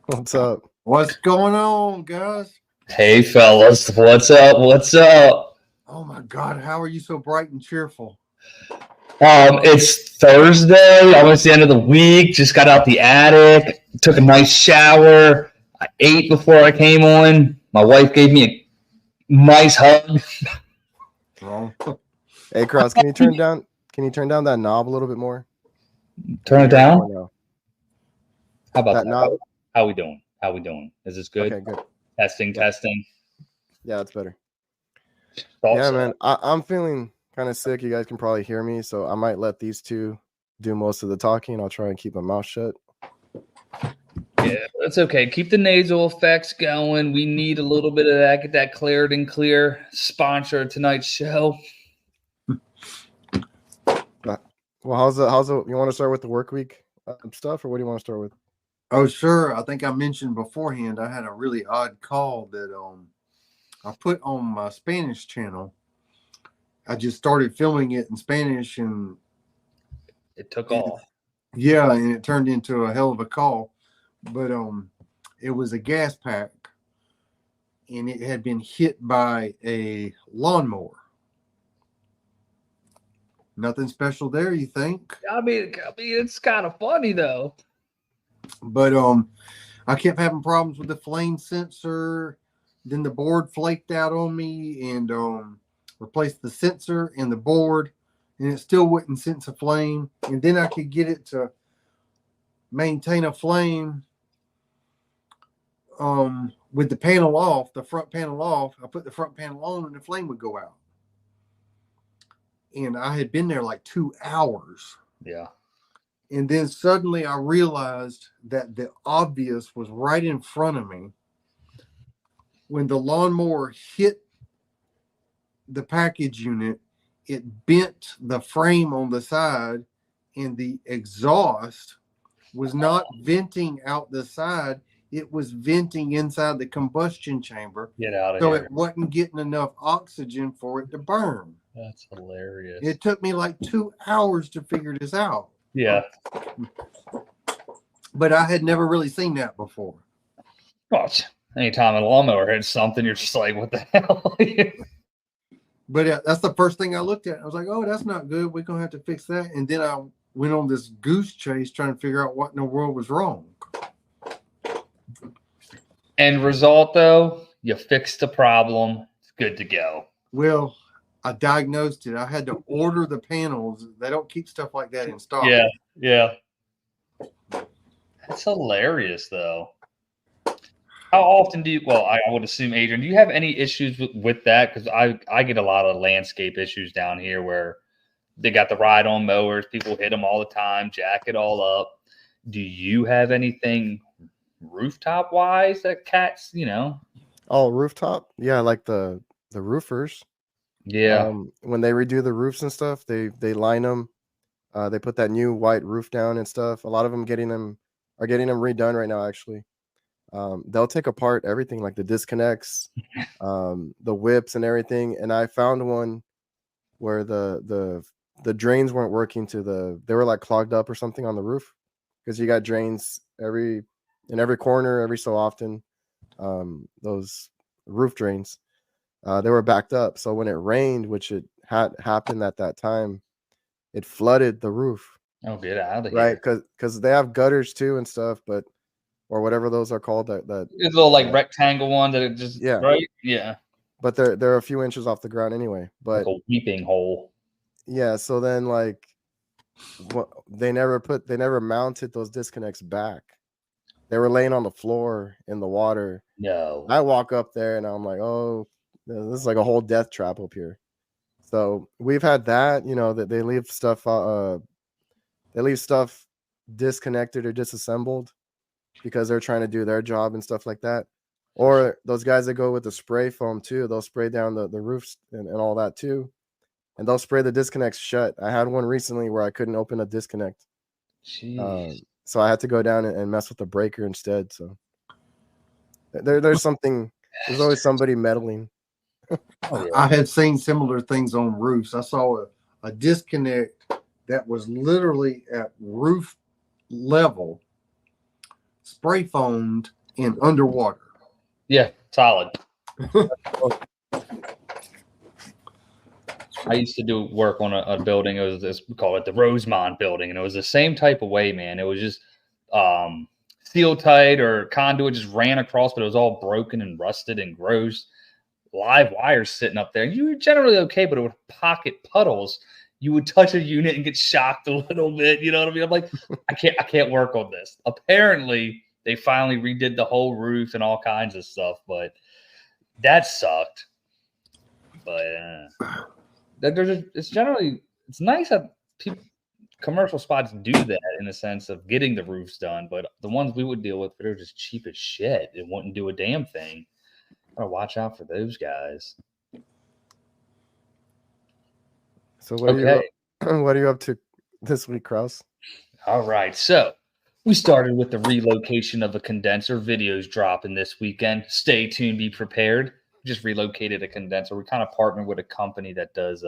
What's up? What's going on, guys? Hey fellas, what's up? What's up? Oh my God, how are you so bright and cheerful? It's Thursday, almost the end of the week. Just got out the attic, took a nice shower. I ate before I came on. My wife gave me a nice hug. Wrong. Hey, Cross, can you turn down? Can you turn down that knob a little bit more? Turn it Hear down. more now. How about That that? knob. How we doing? How we doing? Is this good? Okay, good. Testing, Yeah, testing. yeah, that's better. Thought Yeah, so. man, I'm feeling kind of sick. You guys can probably hear me, so I might let these two do most of the talking. I'll try and keep my mouth shut. Yeah, that's okay. Keep the nasal effects going. We need a little bit of that. Get that cleared and clear. Sponsor of tonight's show. Well, how's the? You want to start with the work week stuff, or what do you want to start with? Oh, sure. I think I mentioned beforehand I had a really odd call that I put on my Spanish channel. I just started filming it in Spanish and It took off. yeah, and it turned into a hell of a call. But it was a gas pack and it had been hit by a lawnmower. Nothing special there, you think? I mean, it's kind of funny though. But I kept having problems with the flame sensor. Then the board flaked out on me and replaced the sensor and the board, and it still wouldn't sense a flame. And then I could get it to maintain a flame with the panel off, the front panel off. I put the front panel on and the flame would go out. And I had been there like 2 hours. Yeah. And then suddenly I realized that the obvious was right in front of me. When the lawnmower hit the package unit, it bent the frame on the side, and the exhaust was not venting out the side. It was venting inside the combustion chamber. Get out of So here. it wasn't getting enough oxygen for it to burn. That's hilarious. It took me like 2 hours to figure this out. Yeah. But I had never really seen that before. Gosh. Anytime a lawnmower hits something, you're just like, what the hell? But that's the first thing I looked at. I was like, oh, that's not good. We're going to have to fix that. And then I went on this goose chase trying to figure out what in the world was wrong. End result, though, you fixed the problem. It's good to go. Well, I diagnosed it. I had to order the panels. They don't keep stuff like that in stock. Yeah. Yeah. That's hilarious, though. How often do you, well, I would assume, Adrian, do you have any issues with that? Because I get a lot of landscape issues down here where they got the ride-on mowers. People hit them all the time, jack it all up. Do you have anything rooftop-wise that cats, Oh, rooftop? Yeah, like the roofers. Yeah. When they redo the roofs and stuff, they line them. They put that new white roof down and stuff. A lot of them are getting them redone right now, actually. They'll take apart everything, like the disconnects, the whips and everything. And I found one where the drains weren't working they were like clogged up or something on the roof, because you got drains in every corner every so often. Those roof drains, they were backed up. So when it rained, which it had happened at that time, it flooded the roof. Oh, get out of here. Right, because they have gutters too and stuff, or whatever those are called. That It's a little like rectangle one that it just, yeah, right? Yeah. But they're a few inches off the ground anyway. But like a weeping hole. Yeah, so then like they never mounted those disconnects back. They were laying on the floor in the water. No. I walk up there and I'm like, oh, this is like a whole death trap up here. So we've had that, that they leave stuff disconnected or disassembled because they're trying to do their job and stuff like that. Or those guys that go with the spray foam too, they'll spray down the roofs and all that too. And they'll spray the disconnects shut. I had one recently where I couldn't open a disconnect. So I had to go down and mess with the breaker instead. So there's always somebody meddling. I had seen similar things on roofs. I saw a disconnect that was literally at roof level, spray foamed, and underwater. Yeah, solid. I used to do work on a building. It was this, we call it the Rosemont building, and it was the same type of way, man. It was just seal tight or conduit just ran across, but it was all broken and rusted and gross. Live wires sitting up there. You were generally okay, but it would pocket puddles. You would touch a unit and get shocked a little bit. You know what I mean? I'm like, I can't work on this. Apparently, they finally redid the whole roof and all kinds of stuff, but that sucked. But it's nice that commercial spots do that in the sense of getting the roofs done. But the ones we would deal with, they're just cheap as shit. It wouldn't do a damn thing. Gotta watch out for those guys. So what are you up to this week, Kraus? All right. So we started with the relocation of a condenser. Videos dropping this weekend. Stay tuned, be prepared. We just relocated a condenser. We kind of partnered with a company that does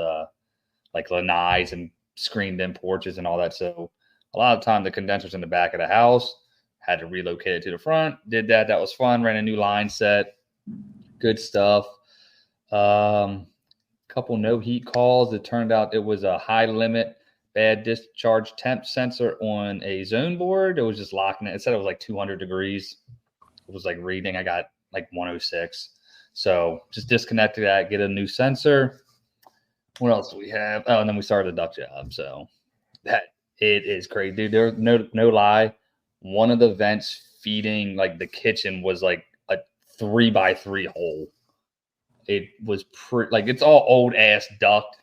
like lanais and screened in porches and all that. So a lot of the time the condenser's in the back of the house. Had to relocate it to the front. Did that. That was fun. Ran a new line set. Good stuff. Couple no heat calls. It turned out it was a high limit bad discharge temp sensor on a zone board. It was just locking it. It said it was like 200 degrees. It was like reading. I got like 106. So just disconnected that, get a new sensor. What else do we have? Oh, and then we started a duct job. So that it is crazy, dude. There's no lie. One of the vents feeding like the kitchen was like a 3x3 hole. It was like it's all old ass duct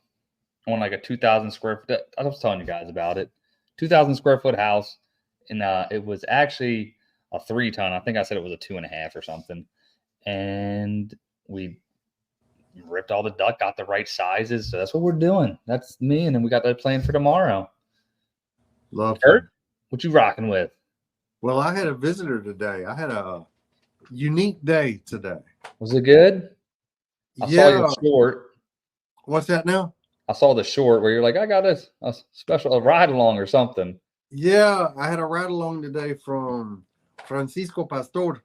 on like a 2,000 square foot. I was telling you guys about it. 2,000 square foot house, and it was actually a 3-ton. I think I said it was a 2.5 or something. And we ripped all the duct, got the right sizes. So that's what we're doing. That's me, and then we got that plan for tomorrow. Love Kurt, what you rocking with? Well, I had a visitor today. I had a unique day today. Was it good? I saw your short. What's that now? I saw the short where you're like, I got a special ride along or something. Yeah, I had a ride along today from Francisco Pastor,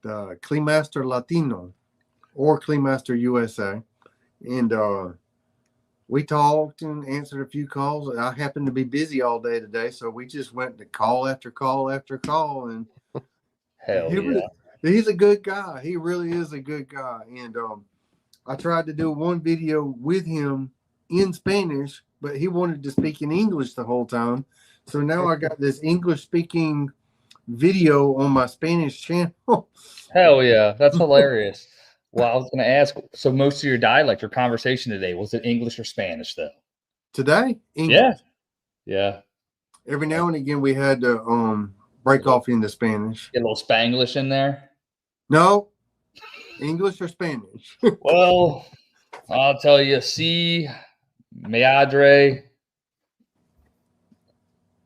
the Cleanmaster Latino or Cleanmaster USA. And we talked and answered a few calls. I happened to be busy all day today, so we just went to call after call after call. And hell yeah. He's a good guy. He really is a good guy. And I tried to do one video with him in Spanish, but he wanted to speak in English the whole time. So now I got this English speaking video on my Spanish channel. Hell yeah. That's hilarious. Well, I was going to ask, so most of your dialect or conversation today, was it English or Spanish though? Today? English. Yeah. Every now and again we had to break off into Spanish. Get a little Spanglish in there? No. English or Spanish? Well, I'll tell you, si, madre.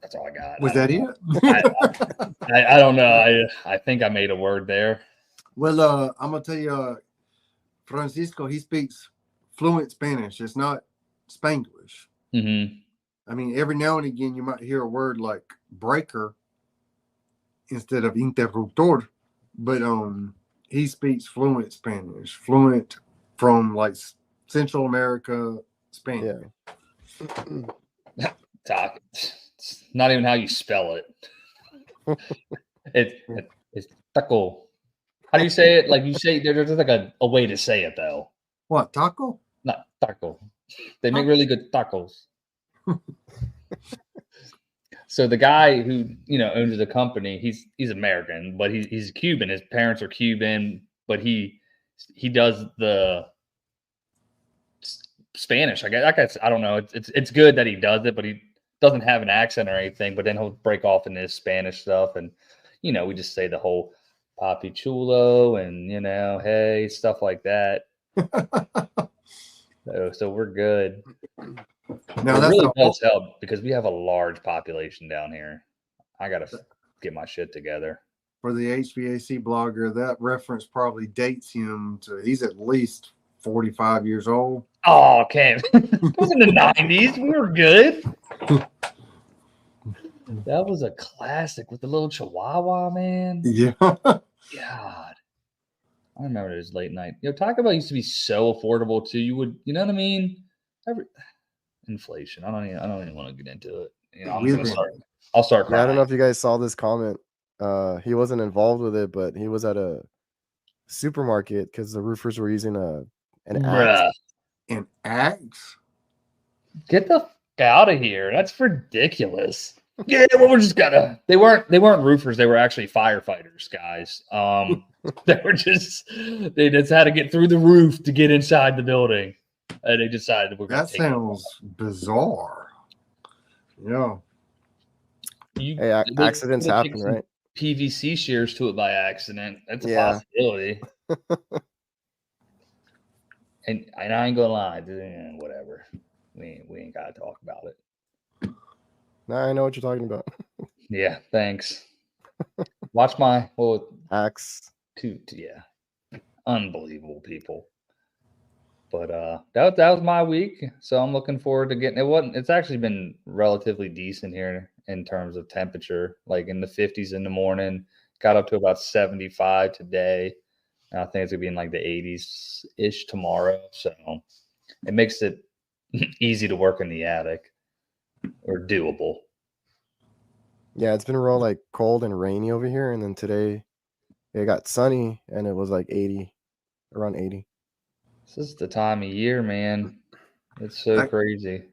That's all I got. Was that it? I don't know. I think I made a word there. Well, I'm going to tell you, Francisco, he speaks fluent Spanish. It's not Spanglish. Mm-hmm. I mean, every now and again you might hear a word like breaker instead of interruptor, but he speaks fluent Spanish, fluent from like Central America Spanish. Yeah. It's not even how you spell it. It's taco. How do you say it? Like you say, there's like a way to say it though. What, taco? Not taco. They make really good tacos. So the guy who owns the company, he's American, but he's Cuban. His parents are Cuban, but he does the Spanish. I guess I don't know. It's good that he does it, but he doesn't have an accent or anything. But then he'll break off into his Spanish stuff, and we just say the whole "papi chulo" and hey, stuff like that. So we're good. Now it that's really does help because we have a large population down here. I gotta get my shit together. For the HVAC blogger, that reference probably dates him to he's at least 45 years old. Oh, okay. It was in the 90s. We were good. That was a classic with the little Chihuahua, man. Yeah. God. I remember those late night. Taco Bell used to be so affordable too. You know what I mean? Inflation. I don't even want to get into it. I'll start Yeah, I don't crying. know if you guys saw this comment. He wasn't involved with it, but he was at a supermarket because the roofers were using an axe. Bruh. An axe? Get the f out of here. That's ridiculous. Yeah, well, we're just gonna. They weren't roofers. They were actually firefighters, guys. They just had to get through the roof to get inside the building, and they decided we're gonna That take sounds bizarre. Yeah. Hey, accidents happen, right? PVC shears to it by accident. That's a Yeah. possibility. and I ain't gonna lie, whatever. We ain't gotta talk about it. Now I know what you're talking about. Yeah, thanks. Watch my Axe. Yeah, unbelievable people. But that was my week, so I'm looking forward to getting it. It's actually been relatively decent here in terms of temperature, like in the 50s in the morning. Got up to about 75 today. And I think it's gonna be in like the 80s ish tomorrow. So it makes it easy to work in the attic or doable. Yeah, it's been real like cold and rainy over here, and then today it got sunny and it was like 80, around 80. This is the time of year, man. It's so crazy.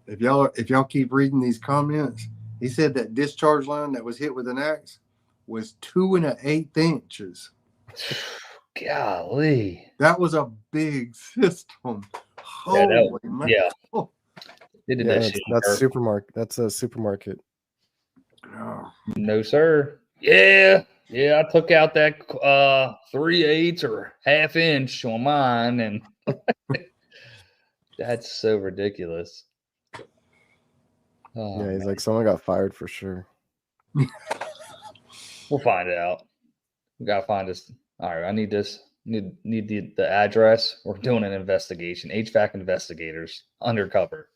If y'all keep reading these comments, he said that discharge line that was hit with an axe was 2 1/8 inches. Golly, that was a big system. Holy man! Yeah, they did that shit. That's supermarket. That's a supermarket. Oh. No, sir. Yeah, I took out that 3/8 or 1/2 inch on mine, and that's so ridiculous. Oh, yeah, he's like, someone got fired for sure. We'll find out. We gotta find this. All right, I need this. Need the address. We're doing an investigation. HVAC investigators undercover.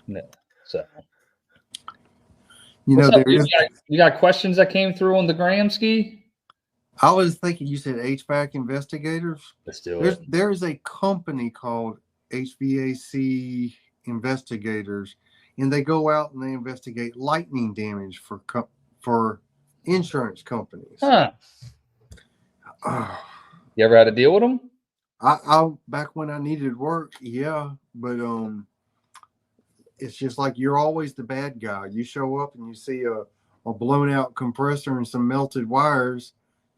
No, so. You know, you got questions that came through on the Gramsci? I was thinking you said HVAC investigators. Let's do it. There's a company called HVAC investigators, and they go out and they investigate lightning damage for insurance companies. Huh. You ever had to deal with them? I back when I needed work, yeah, but it's just like you're always the bad guy. You show up and you see a blown out compressor and some melted wires,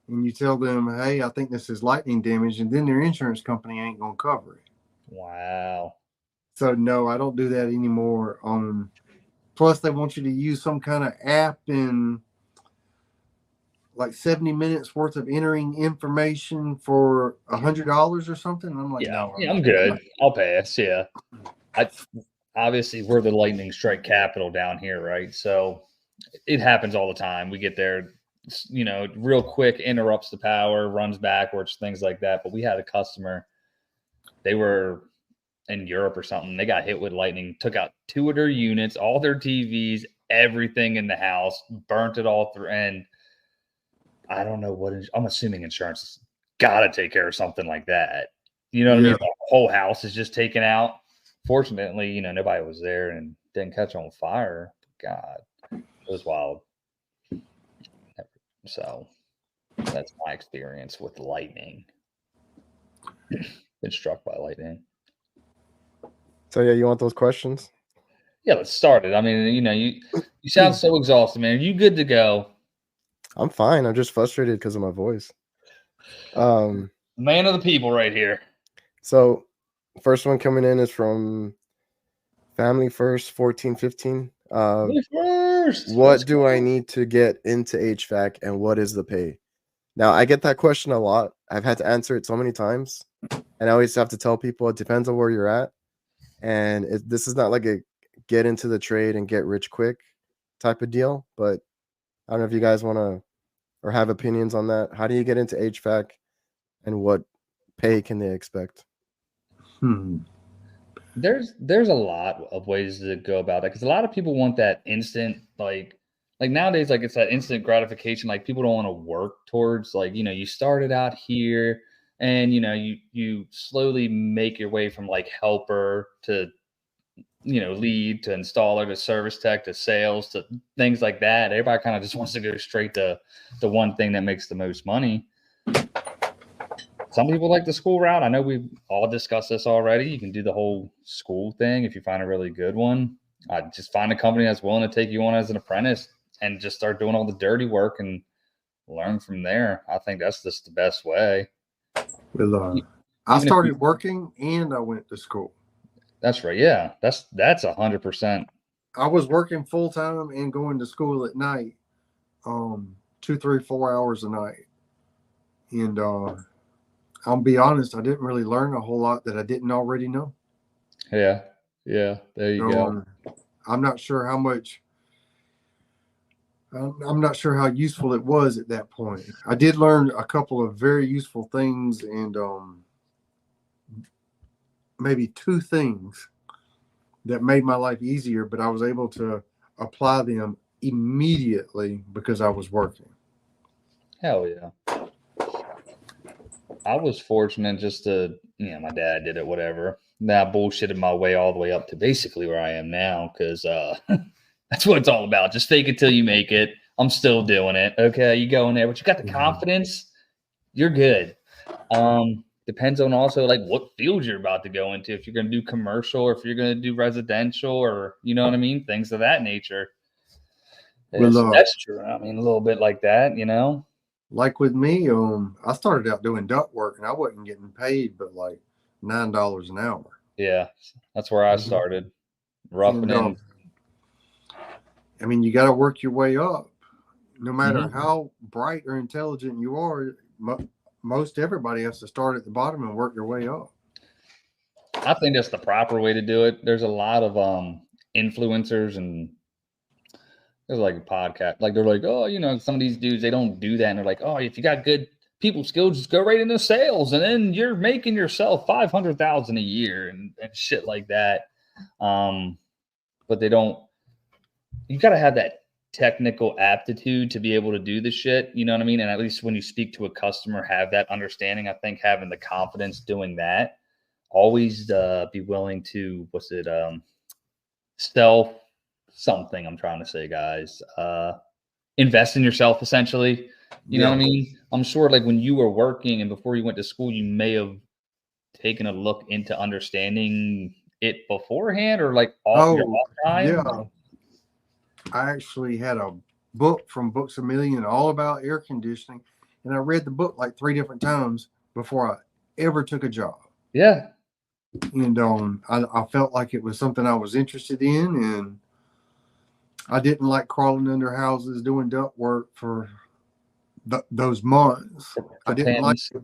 and you tell them, hey, I think this is lightning damage, and then their insurance company ain't gonna cover it. Wow. So no, I don't do that anymore. Plus they want you to use some kind of app and like 70 minutes worth of entering information for $100 or something. I'm like, no, I'm good. I'll pass. Yeah. Obviously we're the lightning strike capital down here, right? So it happens all the time. We get there, real quick, interrupts the power, runs backwards, things like that. But we had a customer, they were in Europe or something. They got hit with lightning, took out 2 of their units, all their TVs, everything in the house, burnt it all through. And I don't know what I'm assuming insurance has got to take care of something like that. You know what I mean? The whole house is just taken out. Fortunately, nobody was there and didn't catch on fire. God, it was wild. So that's my experience with lightning. Been struck by lightning. So yeah, you want those questions? Yeah, let's start it. I mean, you sound so exhausted, man. Are you good to go? I'm fine. I'm just frustrated because of my voice. Man of the people right here. So first one coming in is from Family First 1415. What do I need to get into HVAC and what is the pay? Now, I get that question a lot. I've had to answer it so many times. And I always have to tell people it depends on where you're at. And this is not like a get into the trade and get rich quick type of deal. But I don't know if you guys want to or have opinions on that. How do you get into HVAC and what pay can they expect? There's a lot of ways to go about that because a lot of people want that instant like nowadays like it's that instant gratification. Like people don't want to work towards like you started out here and you slowly make your way from like helper to lead to installer to service tech to sales to things like that. Everybody kind of just wants to go straight to the one thing that makes the most money. Some people like the school route. I know we've all discussed this already. You can do the whole school thing if you find a really good one. Just find a company that's willing to take you on as an apprentice and just start doing all the dirty work and learn from there. I think that's just the best way. Well, I started working and I went to school. That's right. Yeah, that's 100%. I was working full time and going to school at night, 2, 3, 4 hours a night. And I'll be honest, I didn't really learn a whole lot that I didn't already know. Yeah. There you go. I'm not sure how much. I'm not sure how useful it was at that point. I did learn a couple of very useful things, and maybe 2 things that made my life easier, but I was able to apply them immediately because I was working. Hell yeah. I was fortunate just to, my dad did it, whatever. Now I bullshitted my way all the way up to basically where I am now because that's what it's all about. Just fake it till you make it. I'm still doing it. Okay, you go in there, but you got the confidence, you're good. Depends on also like what field you're about to go into. If you're going to do commercial or if you're going to do residential or, you know what I mean? Things of that nature. Well, that's true. I mean, a little bit like that, Like with me, I started out doing duct work and I wasn't getting paid but like $9 an hour. Yeah, that's where I started. Roughing in. I mean, you got to work your way up. No matter how bright or intelligent you are, most everybody has to start at the bottom and work their way up. I think that's the proper way to do it. There's a lot of influencers and there's like a podcast. Like they're like, oh, some of these dudes, they don't do that. And they're like, oh, if you got good people skills, just go right into sales. And then you're making yourself $500,000 a year and shit like that. But they don't, you got to have that technical aptitude to be able to do the shit. You know what I mean? And at least when you speak to a customer, have that understanding. I think having the confidence doing that, always be willing to, self something I'm trying to say, guys. Invest in yourself, essentially. You know what I mean? I'm sure like when you were working and before you went to school, you may have taken a look into understanding it beforehand or like your off time. Yeah. I actually had a book from Books A Million all about air conditioning, and I read the book like 3 different times before I ever took a job. Yeah. And I felt like it was something I was interested in, and I didn't like crawling under houses doing duct work for those months. I didn't like it,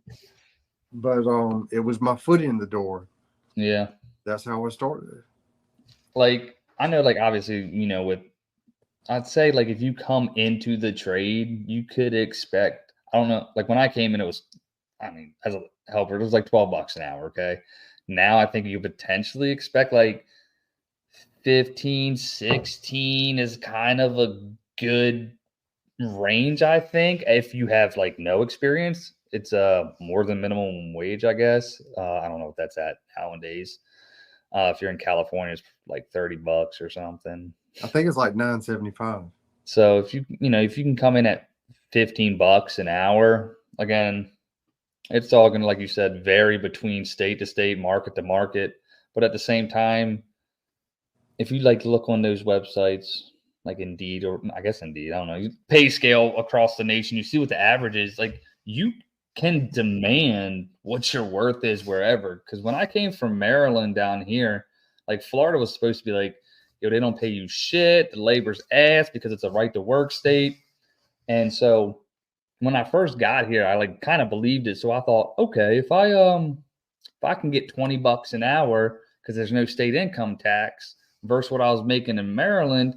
but it was my foot in the door. Yeah. That's how I started. Like, I know, like, obviously, I'd say, like, if you come into the trade, you could expect, I don't know, like, when I came in, it was, as a helper, it was like $12 an hour, okay? Now I think you potentially expect, like, 15, 16 is kind of a good range, I think, if you have, like, no experience. It's more than minimum wage, I guess. I don't know what that's at nowadays. If you're in California, it's like $30 or something. I think it's like $9.75. So if you can come in at $15 an hour, again, it's all going to, like you said, vary between state to state, market to market. But at the same time, if you like look on those websites, like Indeed, or I guess Indeed, I don't know, you pay scale across the nation, you see what the average is. Like you can demand what your worth is wherever. Because when I came from Maryland down here, like Florida was supposed to be like, they don't pay you shit. The labor's ass because it's a right to work state. And so when I first got here, I like kind of believed it. So I thought, okay, if I can get $20 an hour because there's no state income tax versus what I was making in Maryland,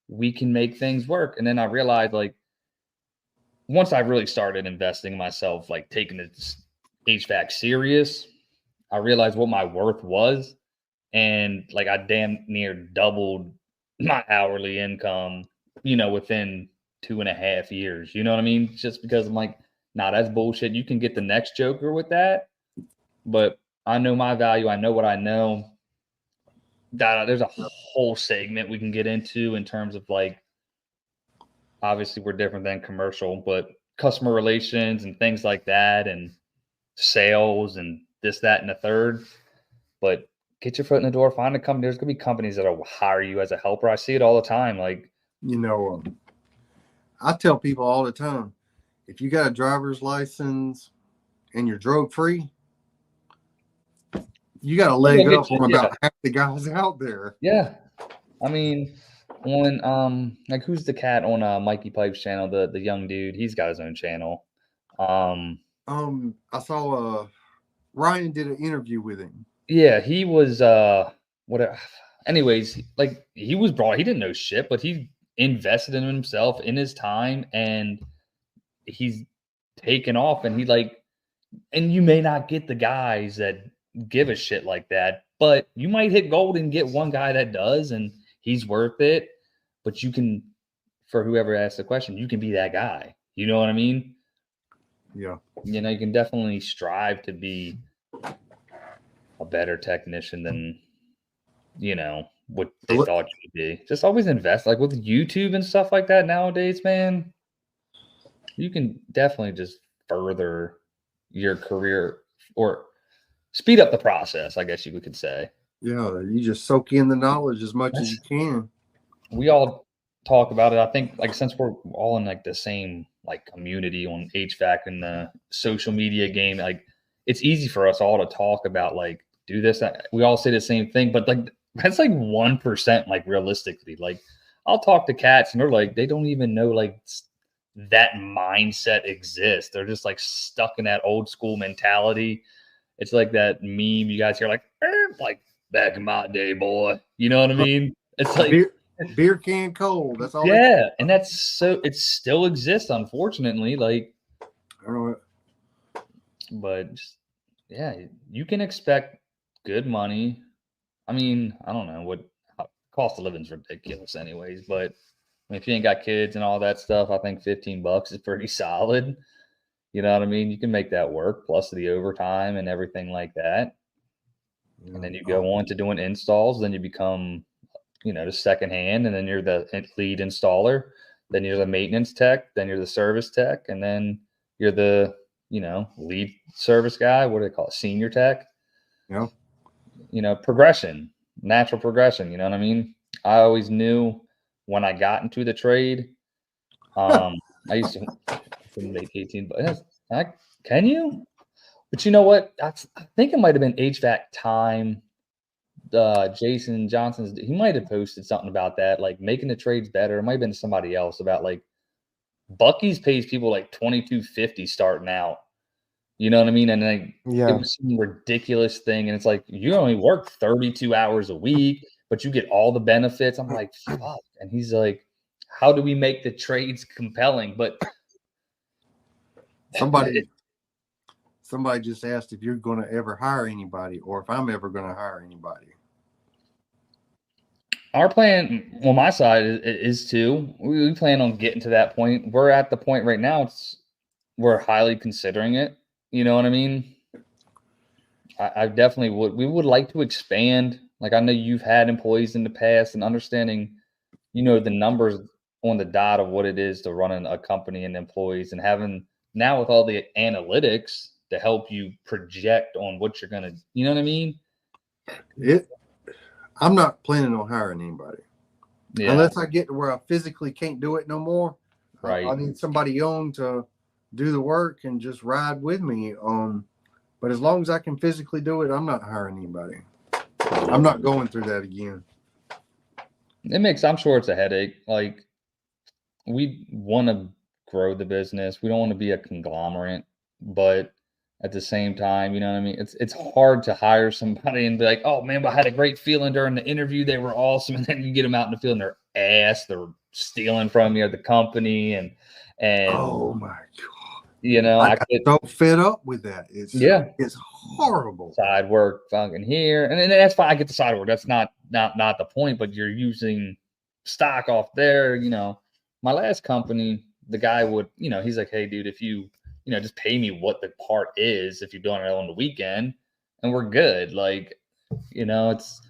we can make things work. And then I realized, like, once I really started investing in myself, like taking this HVAC serious, I realized what my worth was. and like I damn near doubled my hourly income, within 2.5 years. You know what I mean? Just because I'm like, nah, that's bullshit. You can get the next joker with that, but I know my value. I know what I know. There's a whole segment we can get into in terms of like, obviously we're different than commercial, but customer relations and things like that, and sales and this, that, and the third. But get your foot in the door, find a company. There's gonna be companies that'll hire you as a helper. I see it all the time. Like, I tell people all the time, if you got a driver's license and you're drug free, you got a leg up on about half the guys out there. Yeah, I mean, when like who's the cat on Mikey Pipe's channel? The young dude. He's got his own channel. I saw Ryan did an interview with him. Yeah, he was whatever. Anyways, like he didn't know shit, but he invested in himself, in his time, and he's taken off, and and you may not get the guys that give a shit like that, but you might hit gold and get one guy that does, and he's worth it. But you can, for whoever asked the question, you can be that guy. You know what I mean? Yeah. You can definitely strive to be a better technician than, what they thought you would be. Just always invest. Like with YouTube and stuff like that nowadays, man, you can definitely just further your career or speed up the process, I guess you could say. Yeah, you just soak in the knowledge as much as you can. We all talk about it. I think like since we're all in like the same like community on HVAC and the social media game, like it's easy for us all to talk about like do this. We all say the same thing, but like that's like 1%, like realistically. Like I'll talk to cats and they're like, they don't even know like that mindset exists. They're just like stuck in that old school mentality. It's like that meme you guys hear, like back in my day, boy. You know what I mean? It's like beer can cold. That's all. Yeah, and that's so it still exists, unfortunately. Like, I don't know. But just, yeah, you can expect good money. I mean, I don't know what cost of living is ridiculous, anyways. But I mean, if you ain't got kids and all that stuff, I think $15 is pretty solid. You know what I mean? You can make that work, plus the overtime and everything like that. Yeah. And then you go on to doing installs. Then you become, the second hand, and then you're the lead installer. Then you're the maintenance tech. Then you're the service tech, and then you're the lead service guy. What do they call it? Senior tech. Yeah. Progression, natural progression. You know what I mean? I always knew when I got into the trade. I used to couldn't make 18, but can you? But you know what? I think it might have been HVAC time. Jason Johnson's, he might have posted something about that, like making the trades better. It might have been somebody else about like Bucky's pays people like $22.50 starting out. You know what I mean? And like it was some ridiculous thing. And it's like you only work 32 hours a week, but you get all the benefits. I'm like, fuck. And he's like, how do we make the trades compelling? But somebody just asked if you're going to ever hire anybody, or if I'm ever going to hire anybody. Our plan on my side is to, we plan on getting to that point. We're at the point right now. We're highly considering it. You know what I mean? I definitely would. We would like to expand. Like I know you've had employees in the past, and understanding, the numbers on the dot of what it is to run a company and employees, and having now with all the analytics to help you project on what you're gonna, you know what I mean? I'm not planning on hiring anybody. Yeah. Unless I get to where I physically can't do it no more. Right. I need somebody young to do the work and just ride with me. But as long as I can physically do it, I'm not hiring anybody. I'm not going through that again. I'm sure it's a headache. Like we want to grow the business. We don't want to be a conglomerate, but at the same time, you know what I mean? It's hard to hire somebody and be like, oh man, but I had a great feeling during the interview. They were awesome. And then you get them out in the field and they're ass. They're stealing from you at the company. And oh my God. You know, I I got could, so fed up with that. yeah, It's horrible. side work fucking here, and then that's fine. I get the side work. That's not the point. But you're using stock off there. You know, my last company, the guy would, you know, he's like, hey, dude, if you, you know, just pay me what the part is if you're doing it on the weekend, and we're good. Like, you know, it's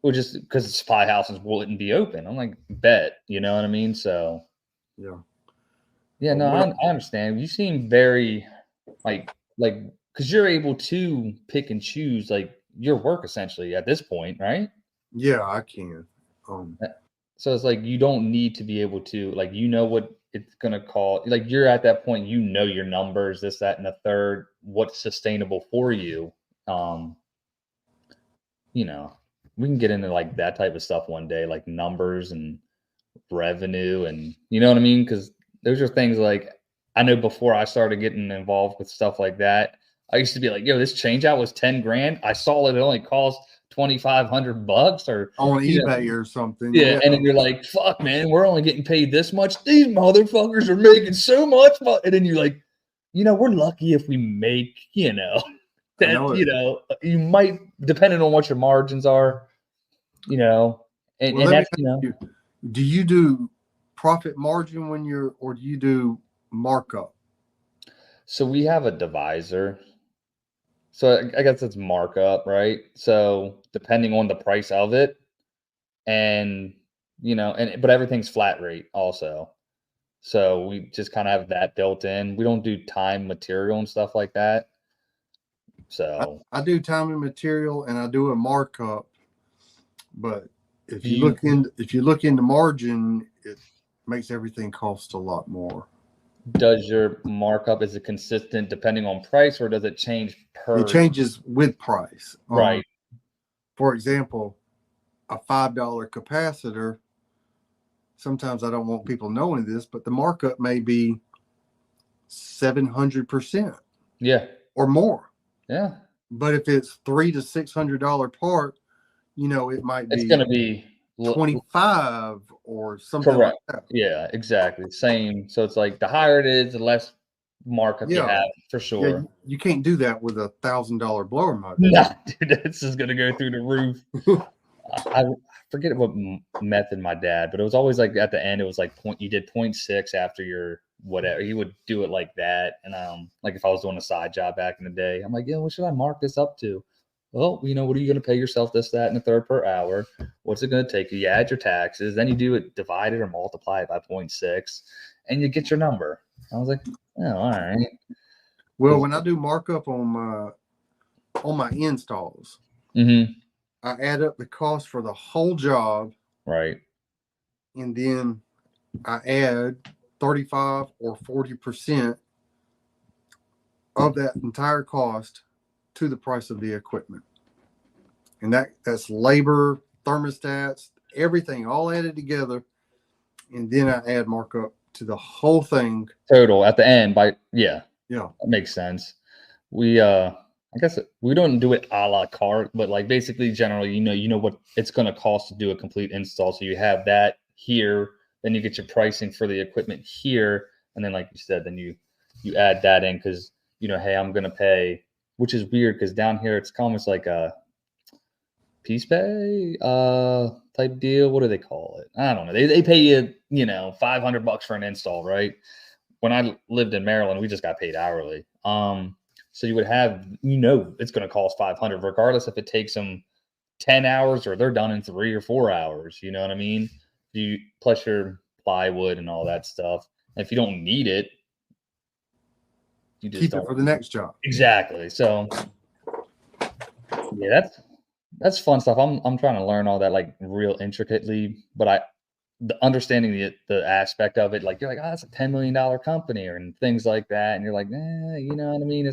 we're just because the supply houses wouldn't be open. I'm like, bet, you know what I mean? So Yeah. yeah, But no, what I understand. You seem very like because you're able to pick and choose like your work essentially at this point, right? yeah, I can. Um, So it's like you don't need to be able to like you know what it's gonna call like you're at that point, you know your numbers, this, that, and the third, what's sustainable for you. Um, you know, we can get into like that type of stuff one day, like numbers and revenue and you know what I mean? Because those are things like I know before I started getting involved with stuff like that, I used to be like, yo, this change out was 10 grand. I saw it only cost $2,500 or on you know, eBay or something. yeah, Yeah. and then you're like, fuck man, we're only getting paid this much. These motherfuckers are making so much and then you're like, you know, we're lucky if we make, you know, I that, know you it. know, you might depending on what your margins are, you know, Well, and let me that's, ask you know. you, do you do profit margin or do you do markup? So we have a divisor. So I guess it's markup, right? So depending on the price of it, and you know, and but everything's flat rate also. So we just kind of have that built in. We don't do time, material, and stuff like that. So I do time and material and I do a markup, but do you if you look into margin, it makes everything cost a lot more. does your markup is it consistent depending on price, or does it change It per changes with price. right? For example, a $5 capacitor. Sometimes I don't want people knowing this, but the markup may be 700% Yeah, or more. yeah. But if it's $300 to $600 part, it might It's be gonna be 25 or something like correct. that. Yeah, exactly. Same. So it's like the higher it is, the less markup you Yeah. have for Yeah. sure. You can't do that with $1,000 blower motor. Nah, dude, this is gonna go through the roof. I forget what method my dad, but it was always like at the end, it was like you did 0.6 after your whatever. He would do it like that. And like if I was doing a side job back in the day, I'm like, yeah, what should I mark this up to? Well, you know, what are you gonna pay yourself this, that, and the third per hour? What's it gonna take you? You add your taxes, then you do it, divide it or multiply it by 0.6, and you get your number. I was like, oh, all right. Well, when I do markup on my installs, Mm-hmm. I add up the cost for the whole job, Right. and then I add 35 or 40% of that entire cost to the price of the equipment. And that's labor, thermostats, everything all added together. And then I add markup to the whole thing. Total at the end by yeah. Yeah. That makes sense. We I guess we don't do it a la carte, but like basically generally, you know what it's gonna cost to do a complete install. So you have that here, then you get your pricing for the equipment here, and then like you said, then you add that in because hey, I'm gonna pay, which is weird because down here it's almost like a piece pay type deal. What do they call it? I don't know. They pay you, $500 for an install, right? When I lived in Maryland, we just got paid hourly. So you would have, it's going to cost 500 regardless if it takes them 10 hours or they're done in 3 or 4 hours. You know what I mean? You plus your plywood and all that stuff. And if you don't need it, you just Keep don't. it for the next job. Exactly. So yeah, that's fun stuff. I'm trying to learn all that like real intricately, but the understanding the aspect of it, like you're like, oh, that's a $10 million company and things like that. And you're like, you know what I mean?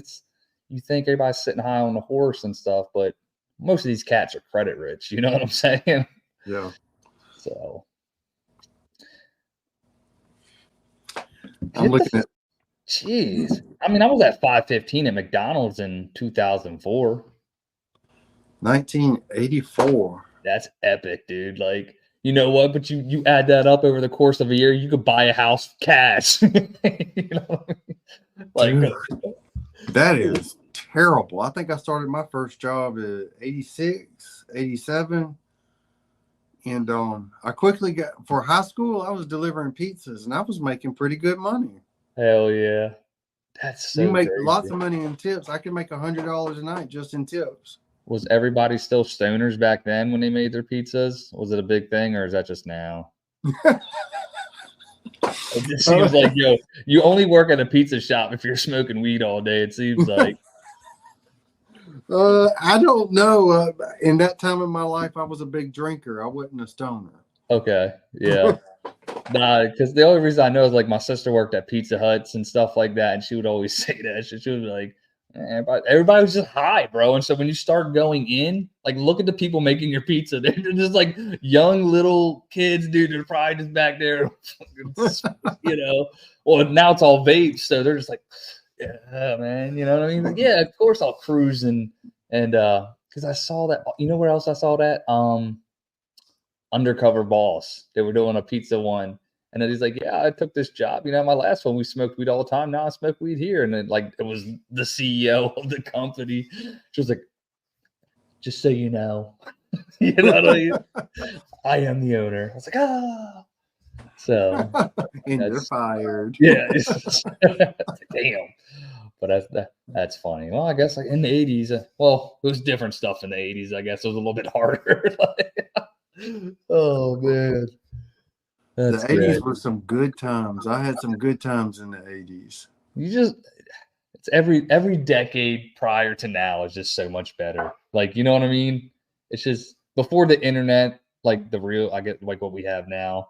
You think everybody's sitting high on the horse and stuff, but most of these cats are credit rich. You know what I'm saying? Yeah. So I'm looking at jeez. I mean, I was at 515 at McDonald's in 2004. 1984. That's epic, dude. Like you know what? But you add that up over the course of a year, you could buy a house cash. You know what I mean? Like, Dude, that is terrible. I think I started my first job at 86, 87. And I quickly got, for high school, I was delivering pizzas and I was making pretty good money. hell yeah. That's so You make crazy. lots of money in tips. I can make $100 a night just in tips. Was everybody still stoners back then when they made their pizzas? Was it a big thing, or is that just now? It just seems like, yo, you only work at a pizza shop if you're smoking weed all day. It seems like. I don't know. In that time of my life, I was a big drinker. I wasn't a stoner. Okay, yeah. Nah, because the only reason I know is like my sister worked at Pizza Huts and stuff like that, and she would always say that. She would be like, everybody was just high, bro. And so when you start going in, like, look at the people making your pizza. They're just like young little kids, dude. They're probably just back there, you know. Well, now it's all vapes, so they're just like, yeah, man. You know what I mean? Like, yeah, of course I'll cruise and because I saw that. You know where else I saw that? Undercover Boss. They were doing a pizza one. And then he's like, yeah, I took this job. You know, my last one, we smoked weed all the time. Now I smoke weed here. And then, like, it was the CEO of the company. She was like, just so you know. You know what I mean? I am the owner. I was like, ah. So. And you're fired. Yeah. Damn. But that's funny. Well, I guess like in the 80s, well, it was different stuff in the 80s. I guess it was a little bit harder. Oh, man. That's the 80s great. were some good times. I had some good times in the 80s. It's every decade prior to now is just so much better. Like, you know what I mean? It's just before the internet, like the real, I get like what we have now.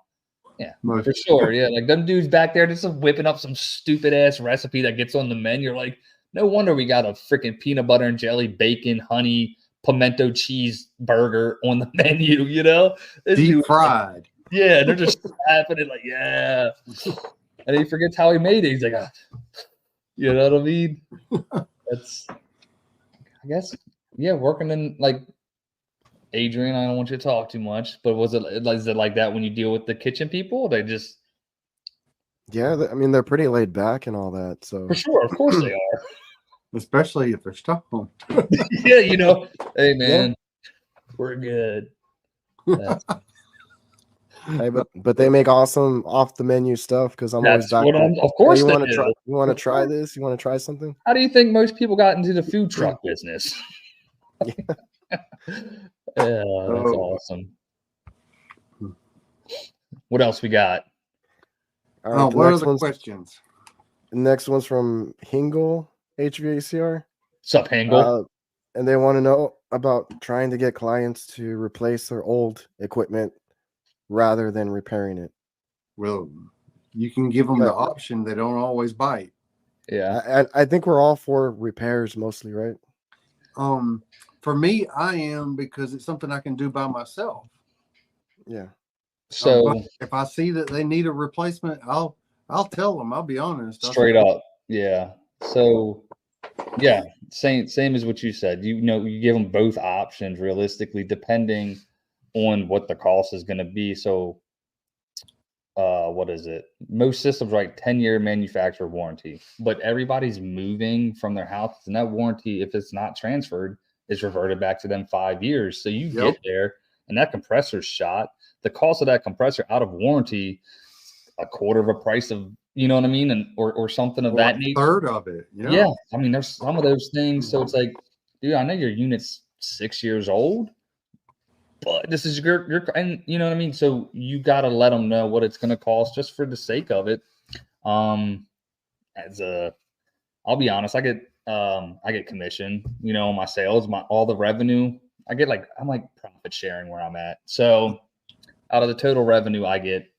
Yeah, for sure. Yeah, like them dudes back there just whipping up some stupid ass recipe that gets on the menu. You're like, no wonder we got a freaking peanut butter and jelly, bacon, honey, pimento cheese burger on the menu. You know, deep fried. Yeah, they're just slapping it like, yeah. And he forgets how he made it. He's like, you know what I mean? That's, I guess, yeah, working in like, Adrian, I don't want you to talk too much, but is it like that when you deal with the kitchen people? They just. Yeah, I mean, they're pretty laid back and all that. So. For sure, of course they are. Especially if they're stoned. Yeah, you know, hey, man, we're good. Hey, but they make awesome off the menu stuff because I'm always back. Of course, hey, you want to try this? You want to try something? How do you think most people got into the food truck business? Yeah, that's awesome. What else we got? What are the questions? The next one's from Hingle HVACR. Sup, Hingle? And they want to know about trying to get clients to replace their old equipment rather than repairing it. Well, you can give them the option. They don't always bite. Yeah. I think we're all for repairs mostly, right? For me, I am, because it's something I can do by myself. Yeah. So if I see that they need a replacement, I'll tell them. I'll be honest. Straight up. Yeah. So yeah, same as what you said. You know, you give them both options realistically, depending on what the cost is going to be. So what is it? Most systems, right? 10-year manufacturer warranty, but everybody's moving from their house, and that warranty, if it's not transferred, is reverted back to them 5 years. So you get there and that compressor's shot. The cost of that compressor out of warranty, a quarter of a price of, you know what I mean? And or something of that nature. Third of it. Yeah. I mean, there's some of those things. So it's like, dude, I know your unit's 6 years old, but this is your and you know what I mean? So you got to let them know what it's going to cost just for the sake of it. I'll be honest, I get commission, you know, on my sales, all the revenue. I'm like profit sharing where I'm at. So out of the total revenue, I get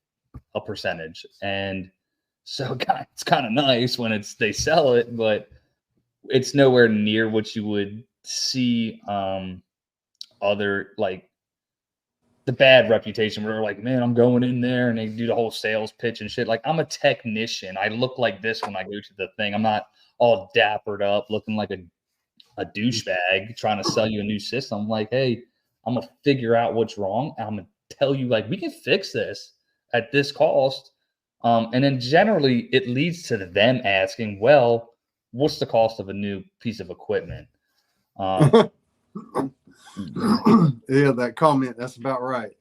a percentage. And so it's kind of nice when they sell it, but it's nowhere near what you would see other, like, the bad reputation where they're like, man, I'm going in there and they do the whole sales pitch and shit. Like, I'm a technician. I look like this when I go to the thing. I'm not all dappered up looking like a douchebag trying to sell you a new system. I'm like, hey, I'm gonna figure out what's wrong. I'm gonna tell you like, we can fix this at this cost. And then generally it leads to them asking, well, what's the cost of a new piece of equipment? Yeah, that comment, that's about right.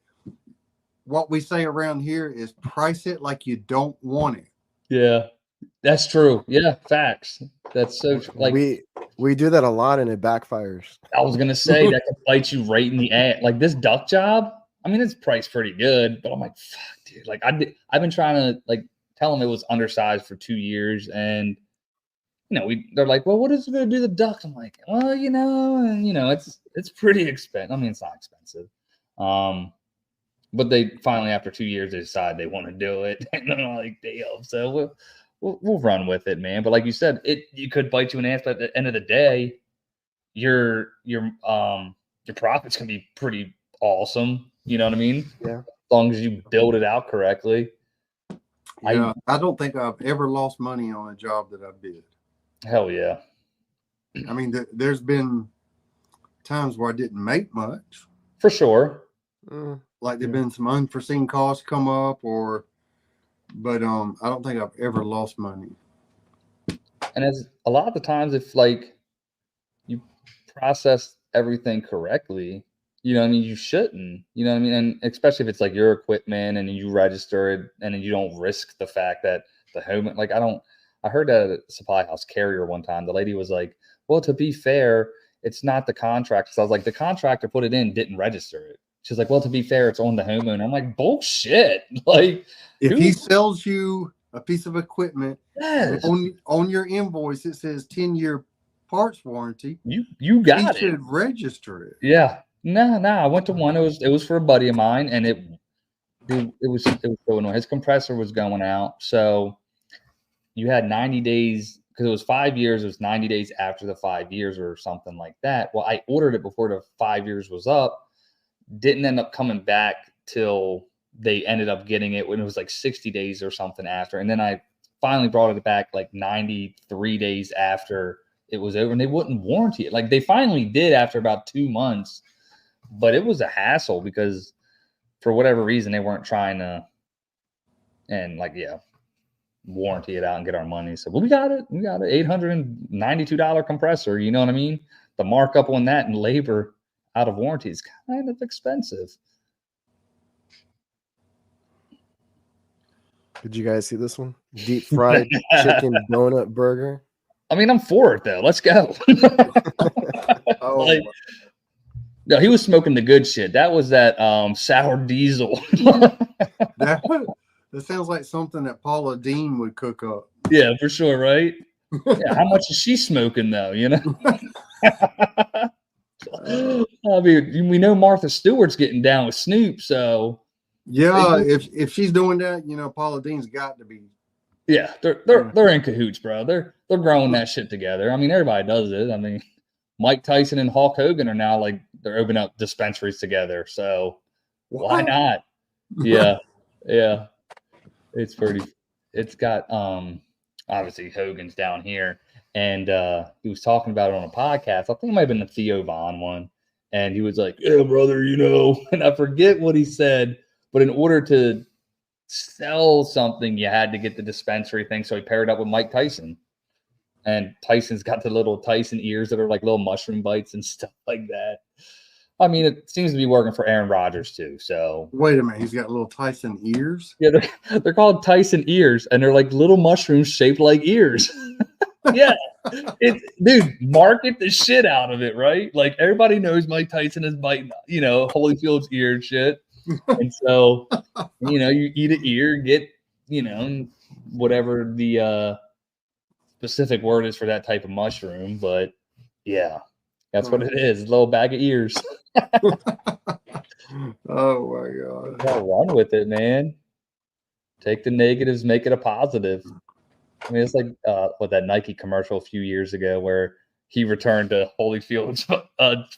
What we say around here is price it like you don't want it. Yeah, that's true. Yeah, facts. That's so like we do that a lot and it backfires. I was gonna say that could bite you right in the ass. Like this duck job, I mean, it's priced pretty good, but I'm like, fuck, dude. Like I've been trying to like tell them it was undersized for 2 years, and they're like, well, what is it gonna do the ducks? I'm like, well, it's pretty expensive. I mean, it's not expensive. But they finally, after 2 years, they decide they want to do it, and I'm like, damn. So we'll run with it, man. But like you said, you could bite you in the ass, but at the end of the day, your profits can be pretty awesome. You know what I mean? Yeah. As long as you build it out correctly. Yeah, I don't think I've ever lost money on a job that I did. Hell yeah. I mean, there's been times where I didn't make much. For sure. Like there've been some unforeseen costs come up, but I don't think I've ever lost money. And as a lot of the times, if like you process everything correctly, you know what I mean, you shouldn't. You know what I mean? And especially if it's like your equipment and you register it and then you don't risk the fact that the home, like I heard at a supply house carrier one time, the lady was like, well, to be fair, it's not the contractor. So I was like, the contractor put it in, didn't register it. She's like, well, to be fair, it's on the homeowner. I'm like, bullshit. Like, if he sells you a piece of equipment, yes, on your invoice, it says 10-year parts warranty. You got it. He should register it. Yeah. No. I went to one. It was for a buddy of mine, and it was so annoying. His compressor was going out, so you had 90 days because it was 5 years. It was 90 days after the 5 years or something like that. Well, I ordered it before the 5 years was up. Didn't end up coming back till they ended up getting it when it was like 60 days or something after. And then I finally brought it back like 93 days after it was over, and they wouldn't warranty it. Like they finally did after about 2 months, but it was a hassle because for whatever reason they weren't trying to warranty it out and get our money. So we got it. $892 compressor. You know what I mean? The markup on that and labor out of warranty is kind of expensive. Did you guys see this one? Deep fried chicken donut burger. I mean, I'm for it though. Let's go. Oh, no, he was smoking the good shit. That was that sour diesel. That sounds like something that Paula Dean would cook up. Yeah, for sure, right? Yeah, how much is she smoking though? You know. I mean, we know Martha Stewart's getting down with Snoop, so yeah. If she's doing that, Paula Dean's got to be. Yeah, they're in cahoots, bro. They're growing that shit together. I mean, everybody does it. I mean, Mike Tyson and Hulk Hogan are now like they're opening up dispensaries together. So why not? Yeah. It's got obviously Hogan's down here, and he was talking about it on a podcast. I think it might have been the Theo Von one, and he was like, "Yeah, brother, and I forget what he said, but in order to sell something, you had to get the dispensary thing. So he paired up with Mike Tyson, and Tyson's got the little Tyson ears that are like little mushroom bites and stuff like that. I mean, it seems to be working for Aaron Rodgers too. So wait a minute, he's got little Tyson ears. Yeah, they're called Tyson ears, and they're like little mushrooms shaped like ears. Yeah, dude, market the shit out of it, right? Like everybody knows Mike Tyson is biting, Holyfield's ear and shit. And so, you eat an ear, get, whatever the specific word is for that type of mushroom. But yeah, that's what it is. A little bag of ears. Oh my God. Gotta run with it, man. Take the negatives, make it a positive. I mean, it's like that Nike commercial a few years ago where he returned to Holyfield's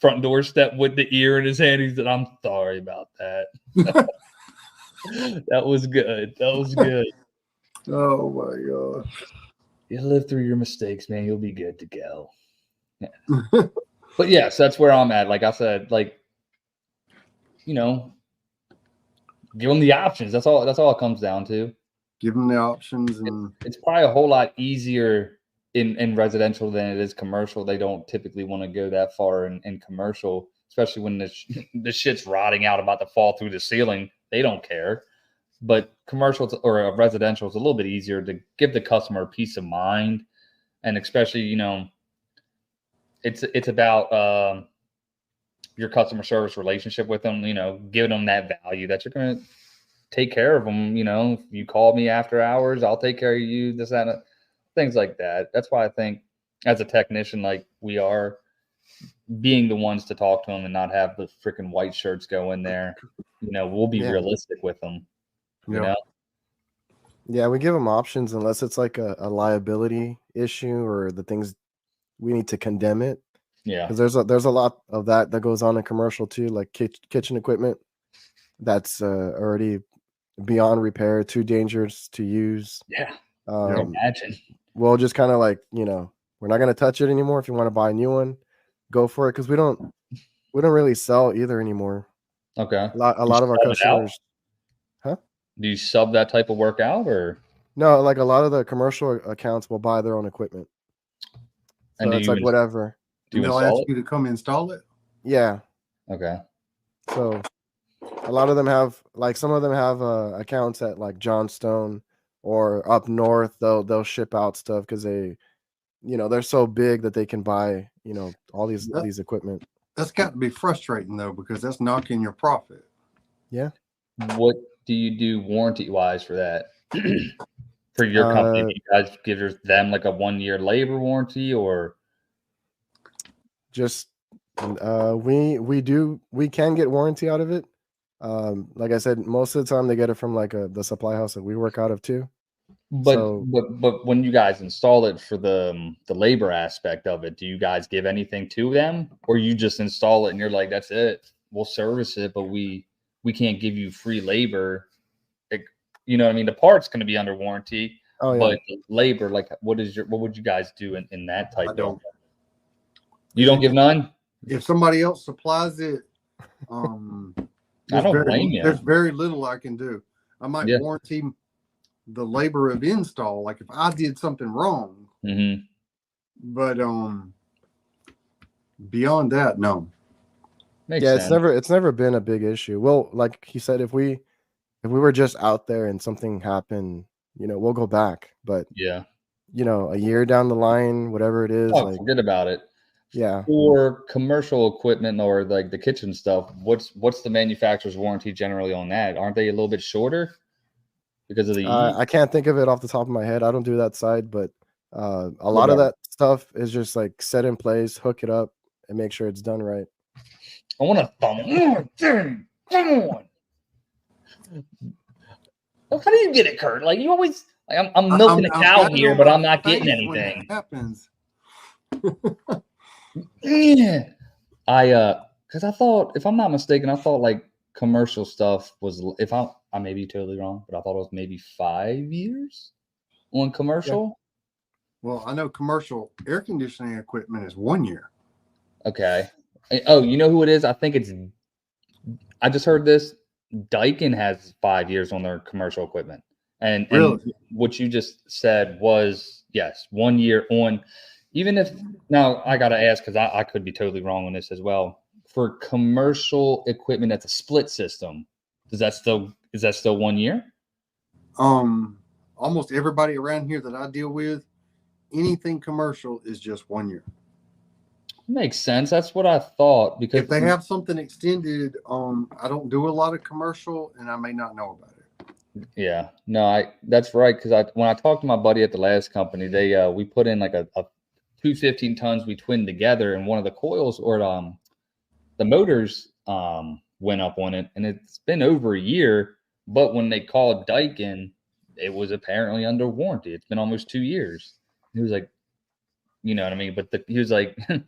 front doorstep with the ear in his hand. He said, "I'm sorry about that." That was good. Oh my God. You live through your mistakes, man. You'll be good to go. Yeah. But yes, that's where I'm at. Like I said, Give them the options. That's all it comes down to. Give them the options, and It's probably a whole lot easier in residential than it is commercial. They don't typically want to go that far in commercial, especially when the shit's rotting out, about to fall through the ceiling. They don't care. But commercial or residential is a little bit easier to give the customer peace of mind, and especially, you know, it's about your customer service relationship with them. You know, giving them that value that you're going to take care of them. You know, if you call me after hours, I'll take care of you. This, that, and things like that. That's why I think, as a technician, like we are, being the ones to talk to them and not have the freaking white shirts go in there. You know, we'll be realistic with them. You know. Yeah, we give them options unless it's like a liability issue or the things we need to condemn it. Yeah, because there's a lot of that goes on in commercial too, like kitchen equipment that's already beyond repair, too dangerous to use. Yeah, imagine. We'll just kind of like, you know, we're not gonna touch it anymore. If you want to buy a new one, go for it, because we don't really sell either anymore. Okay, a lot of our customers. Huh? Do you sub that type of work out, or no? Like a lot of the commercial accounts will buy their own equipment, so it's like whatever. Do they'll ask you to come install it? Yeah. Okay. So a lot of them have, like, some of them have accounts at like Johnstone or up north. They'll ship out stuff because they, you know, they're so big that they can buy, you know, all these equipment. That's got to be frustrating though, because that's knocking your profit. Yeah. What do you do warranty wise for that? For your company, do you guys give them like a 1-year labor warranty, or just we can get warranty out of it. Like I said, most of the time they get it from like the supply house that we work out of too. But when you guys install it, for the labor aspect of it, do you guys give anything to them, or you just install it and you're like, that's it, we'll service it, but we can't give you free labor? You know what I mean? The part's going to be under warranty, but labor, like what would you guys do in that type of? You don't give none? If somebody else supplies it, I don't blame you. There's very little I can do. I might warranty the labor of install, like if I did something wrong. Mm-hmm. But beyond that, no. Makes sense. It's never been a big issue. Well, like he said, if we were just out there and something happened, you know, we'll go back. But yeah, you know, a year down the line, whatever it is, like, forget about it. Yeah. For commercial equipment or like the kitchen stuff, what's the manufacturer's warranty generally on that? Aren't they a little bit shorter because of the? I can't think of it off the top of my head. I don't do that side, but a lot of that stuff is just like set in place, hook it up, and make sure it's done right. I want a thumb. Come on. How do you get it, Kurt? Like, you always, like, I'm milking a cow here, but I'm not getting anything. Happens. Yeah, because I thought, if I'm not mistaken, I thought like commercial stuff was, if I may be totally wrong, but I thought it was maybe 5 years on commercial. Yeah. Well, I know commercial air conditioning equipment is 1 year. Okay. Oh, you know who it is? I think I just heard this. Daikin has 5 years on their commercial equipment. And what you just said was, yes, 1 year on. Even if, now I got to ask, because I could be totally wrong on this as well. For commercial equipment that's a split system, is that still 1 year? Almost everybody around here that I deal with, anything commercial is just 1 year. Makes sense. That's what I thought. Because if they have something extended, I don't do a lot of commercial, and I may not know about it. Yeah, no, that's right. Because when I talked to my buddy at the last company, we put in like a 215 tons we twinned together, and one of the coils or the motors went up on it, and it's been over a year. But when they called Daikin, it was apparently under warranty. It's been almost 2 years. He was like, you know what I mean? But he was like, I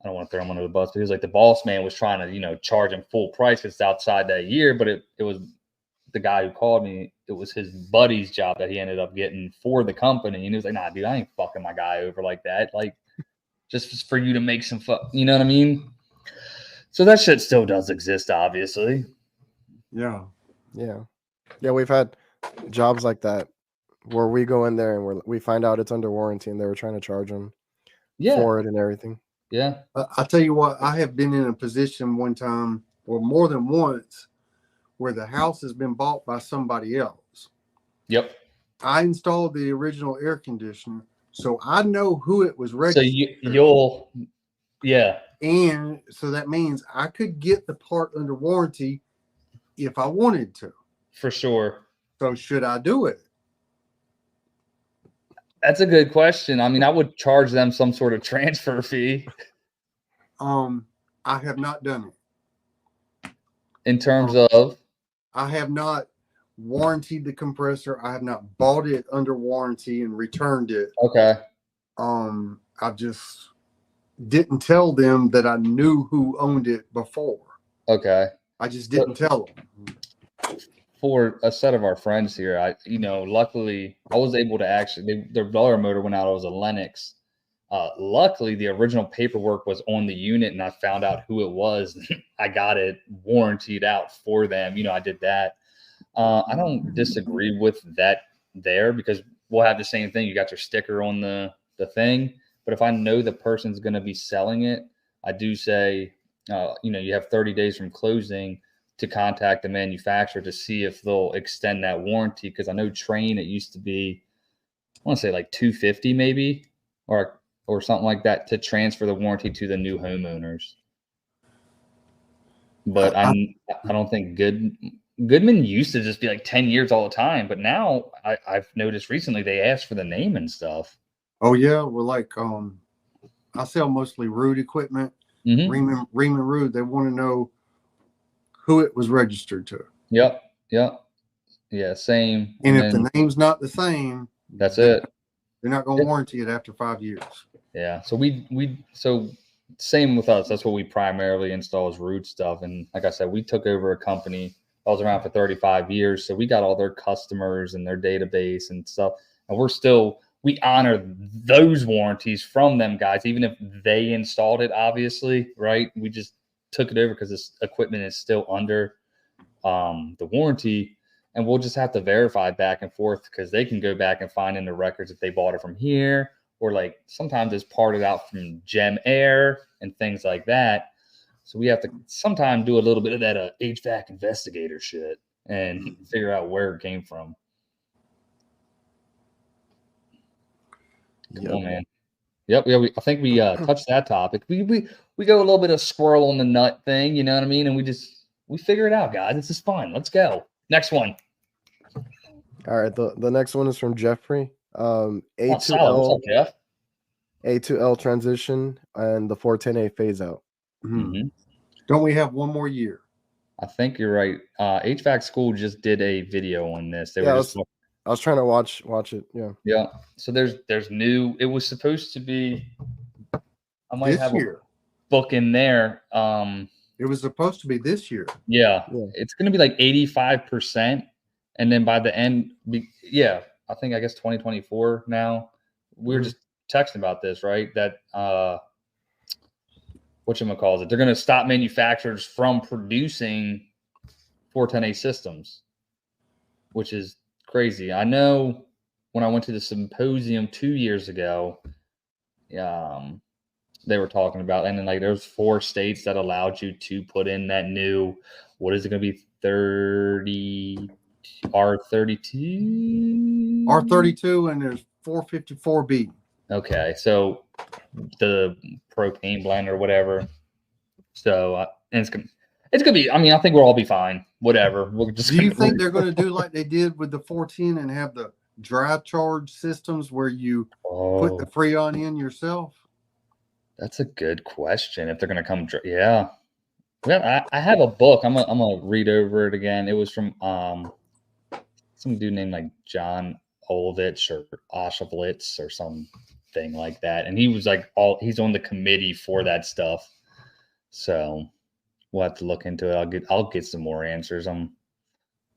don't want to throw him under the bus, but he was like, the boss man was trying to, you know, charge him full price because it's outside that year. But it was the guy who called me, it was his buddy's job that he ended up getting for the company. And he was like, nah, dude, I ain't fucking my guy over like that. Like, just for you to make some fun, you know what I mean? So that shit still does exist, obviously. Yeah. Yeah. Yeah, we've had jobs like that where we go in there and we find out it's under warranty and they were trying to charge them Yeah. for it and everything. Yeah. I tell you what, I have been in a position one time, or more than once, where the house has been bought by somebody else. Yep. I installed the original air conditioner, so I know who it was So registered. you'll, yeah. And so that means I could get the part under warranty if I wanted to. For sure. So should I do it? That's a good question. I mean, I would charge them some sort of transfer fee. I have not done it. In terms of? I have not warranted the compressor. I have not bought it under warranty and returned it. Okay. I just didn't tell them that I knew who owned it before. Okay. I just didn't tell them. For a set of our friends here, luckily I was able to actually, their blower motor went out. It was a Lennox. Luckily, the original paperwork was on the unit, and I found out who it was. I got it warrantied out for them. I did that. I don't disagree with that there, because we'll have the same thing. You got your sticker on the thing, but if I know the person's going to be selling it, I do say, you have 30 days from closing to contact the manufacturer to see if they'll extend that warranty. Because I know Train, it used to be, I want to say like $250 maybe, or something like that, to transfer the warranty to the new homeowners. But I don't think Goodman used to just be like 10 years all the time, but now I've noticed recently they ask for the name and stuff. Oh yeah, well, like I sell mostly Root equipment. Mm-hmm. Riemann Root. They want to know who it was registered to. Yep. Yeah, same. And if the name's not the same, that's it. They're not going to warranty it after 5 years. Yeah. So so same with us. That's what we primarily install is Root stuff. And like I said, we took over a company that was around for 35 years. So we got all their customers and their database and stuff. And we honor those warranties from them guys, even if they installed it, obviously, right? We just took it over because this equipment is still under the warranty, and we'll just have to verify back and forth, because they can go back and find in the records if they bought it from here, or like sometimes it's parted out from Gem Air and things like that. So we have to sometimes do a little bit of that HVAC investigator shit and figure out where it came from. Come on, man. Yep. Yeah. I think we touched that topic. We go a little bit of squirrel on the nut thing, you know what I mean? And we figure it out, guys. This is fun. Let's go. Next one. All right. The next one is from Jeffrey. A2L, what's up, Jeff? A2L transition and the 410A phase out. Mm-hmm. Don't we have one more year? I think you're right. HVAC School just did a video on this. I was trying to watch it. Yeah. Yeah. So there's new. It was supposed to be. I might have a book in there. It was supposed to be this year. Yeah. It's going to be like 85%, and then by the end, I guess 2024. Now we were just texting about this, right? That whatchamacallit, they're going to stop manufacturers from producing 410A systems, which is crazy. I know when I went to the symposium 2 years ago, they were talking about, and then like there's 4 states that allowed you to put in that new, what is it going to be, R32? R32, and there's 454B. Okay, so the propane blend or whatever. So and it's gonna be. I mean, I think we'll all be fine. Whatever. We're just. Do you think they're going to do like they did with the 410 and have the dry charge systems where you put the Freon in yourself? That's a good question. If they're going to come, yeah. Well, I have a book. I'm gonna read over it again. It was from some dude named like John Olovitz or Oshovitz or something like that, and he was like he's on the committee for that stuff. So we'll have to look into it. I'll get some more answers.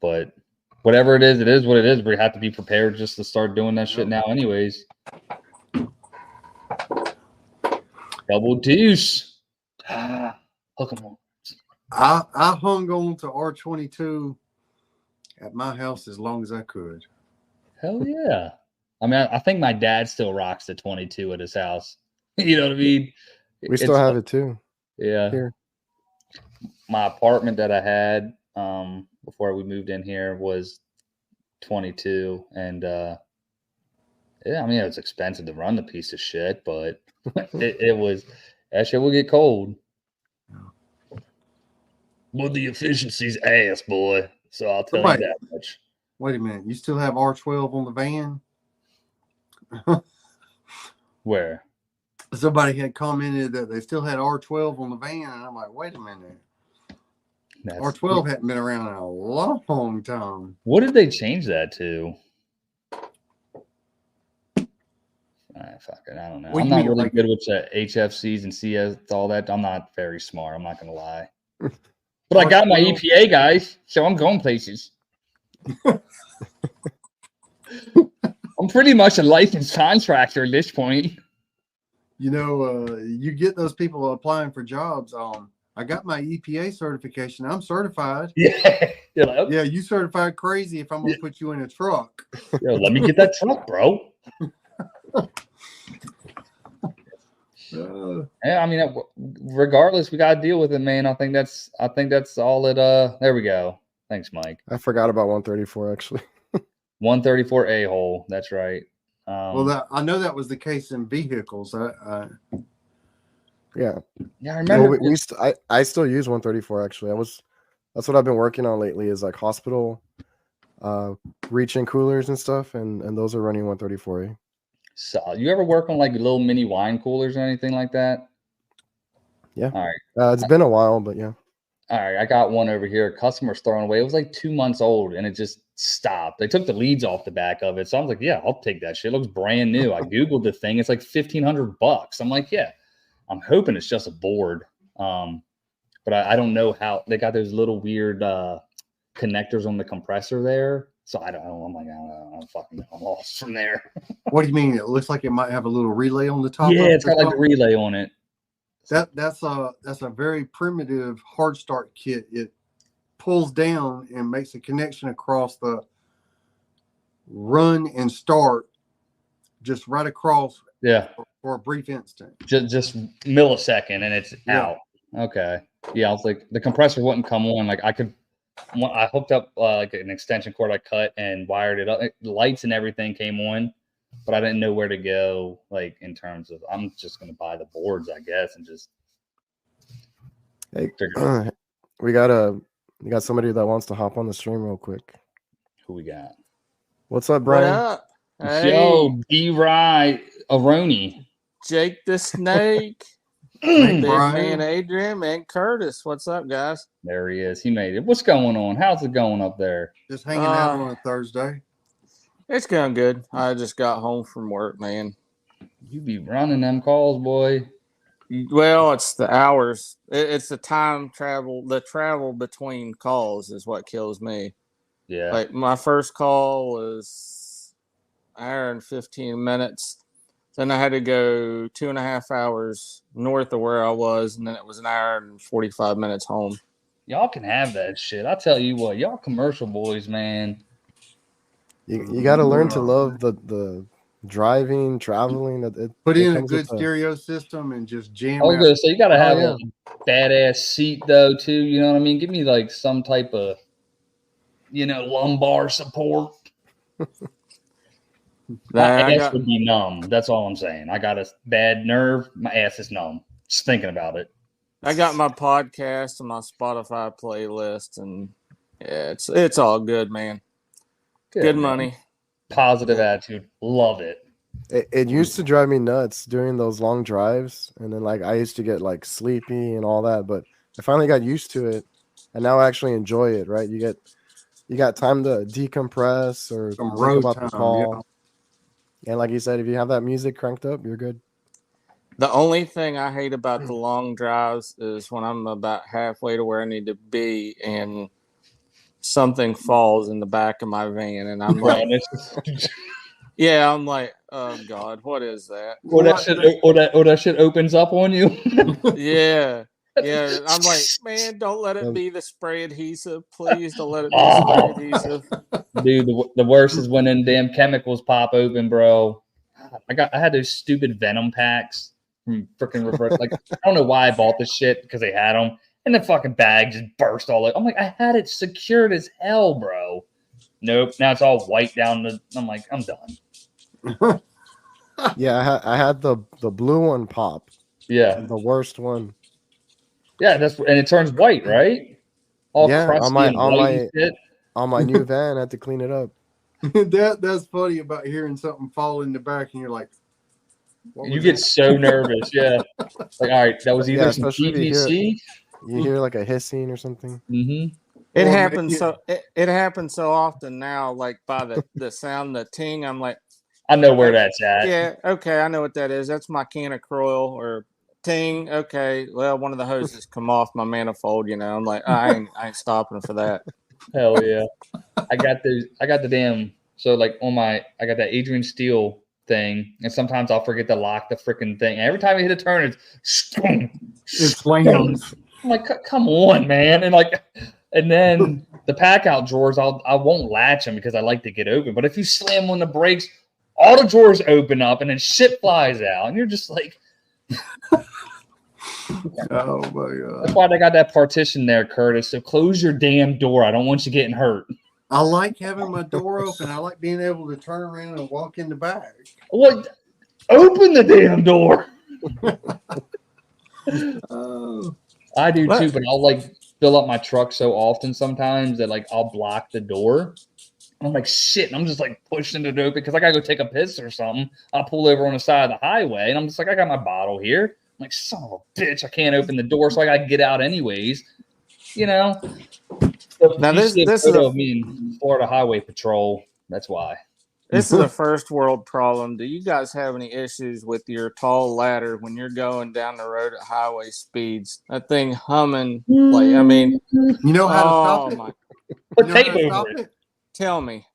But whatever it is what it is. We have to be prepared just to start doing that shit now, anyways. Double deuce. Hook 'em on. I hung on to R22 at my house as long as I could. Hell yeah. I mean, I think my dad still rocks the 22 at his house. You know what I mean? We still have it too. Yeah. Here. My apartment that I had before we moved in here was 22. And yeah, I mean, it was expensive to run the piece of shit, but it was, that shit will get cold. Well, the efficiency's ass, boy. So I'll tell you that much. Wait a minute. You still have R12 on the van? Where? Somebody had commented that they still had R12 on the van, and I'm like, wait a minute. R12 hadn't been around in a long time. What did they change that to? Fucking, I don't know. I'm not really good with the HFCs and CS, all that. I'm not very smart. I'm not going to lie. But I got my EPA, guys, so I'm going places. I'm pretty much a licensed contractor at this point. You know, you get those people applying for jobs. I got my EPA certification. I'm certified. Yeah. You're like, okay. Yeah, you certified crazy if I'm going to put you in a truck. Yo, let me get that truck, bro. Yeah, I mean, regardless, we got to deal with it, man. I think that's all it. There we go. Thanks, Mike. I forgot about 134 actually. 134 a-hole. That's right. Well, I know that was the case in vehicles. Yeah. Yeah, I remember. Well, I still use 134 actually. That's what I've been working on lately is like hospital reach-in coolers and stuff, and those are running 134A. So, you ever work on like little mini wine coolers or anything like that? Yeah. All right. It's been a while, but yeah. All right. I got one over here. A customer's throwing away. It was like 2 months old and it just stopped. They took the leads off the back of it. So I was like, yeah, I'll take that shit. It looks brand new. I Googled the thing. It's like $1,500. I'm like, yeah, I'm hoping it's just a board. But I don't know how they got those little weird connectors on the compressor there. So I don't know. I'm like, I'm lost from there. What do you mean? It looks like it might have a little relay on the top. Yeah, it's got like a relay on it. That's a very primitive hard start kit. It pulls down and makes a connection across the run and start, just right across. Yeah. For a brief instant. Just millisecond, and it's out. Okay. Yeah, I was like, the compressor wouldn't come on. Like I hooked up like an extension cord I cut and wired it up. The lights and everything came on, but I didn't know where to go. Like in terms of, I'm just gonna buy the boards, I guess, and just. Hey, we got somebody that wants to hop on the stream real quick. Who we got? What's up, Brian? What up? Hey, Yo, D-Rye Aroni. Jake the Snake. Hey, Big Brian. Man Adrian and Curtis. What's up, guys? There he is. He made it. What's going on? How's it going up there? Just hanging out on a Thursday. It's going good. I just got home from work, man. You be running them calls, boy. Well, it's the hours. It's the time travel. The travel between calls is what kills me. Yeah. Like my first call was an hour and 15 minutes. Then I had to go 2.5 hours north of where I was, and then it was an hour and 45 minutes home. Y'all can have that shit. I tell you what, y'all commercial boys, man. You got to learn to love the driving, traveling. Put in a good stereo system and just jam out. Okay, so you got to have a badass seat, though, too. You know what I mean? Give me, like, some type of, lumbar support. My ass would be numb. That's all I'm saying. I got a bad nerve. My ass is numb. Just thinking about it. I got my podcast and my Spotify playlist, and yeah, it's all good, man. Good money. Positive attitude. Love it. It used to drive me nuts doing those long drives, and then like I used to get like sleepy and all that, but I finally got used to it, and now I actually enjoy it. Right, you got time to decompress or think about the call. Yeah. And like you said, if you have that music cranked up, you're good. The only thing I hate about the long drives is when I'm about halfway to where I need to be and something falls in the back of my van, and I'm like, yeah, I'm like, oh God, what is that? Or that shit opens up on you. Yeah. Yeah, I'm like, man, don't let it be the spray adhesive. Please don't let it be Oh. spray adhesive. Dude, the worst is when them damn chemicals pop open, bro. I had those stupid Venom packs from freaking reverse. Like, I don't know why I bought this shit because they had them, and the fucking bag just burst all over. I'm like, I had it secured as hell, bro. Nope. Now it's all white down the. I'm like, I'm done. Yeah, I had the blue one pop. Yeah, The worst one. yeah. And it turns white, right? All Yeah, crusty and white and shit. on my new van, I had to clean it up. That's funny about hearing something fall in the back, and you're like, what You was get that? so nervous, yeah. Like, all right, that was either some especially if PVC. you hear like a hissing or something. Mm-hmm. It Or happens maybe- it happens so often now, like by the sound, the ting. I'm like, I know where that's at. yeah, okay, I know what that is. That's my can of Croil or ting. Okay, well, one of the hoses come off my manifold. I'm like, I ain't stopping for that. Hell yeah. I got the damn, so like I got that Adrian Steele thing, and sometimes I'll forget to lock the freaking thing. Every time I hit a turn, It it's slams. I'm like, come on, man. And then the pack out drawers, I won't latch them because I like to get open. But if you slam on the brakes, all the drawers open up and then shit flies out. And you're just like, Oh my god! that's why they got that partition there, Curtis. So close your damn door. I don't want you getting hurt. I like having my door open. I like being able to turn around and walk in the back. What? Open the damn door. Oh, I do too, but I'll like fill up my truck so often sometimes that like I'll block the door. And I'm like, shit. And I'm just like pushing it open because I gotta go take a piss or something. I'll pull over on the side of the highway and I'm just like, I got my bottle here. I'm like, son of a bitch, I can't open the door, so I gotta get out anyways. So Now this is of me in Florida Highway Patrol. That's why. This is a first world problem. Do you guys have any issues with your tall ladder when you're going down the road at highway speeds? That thing humming, like, I mean, you know how to stop it? But You know tape how to over stop it. it? Tell me.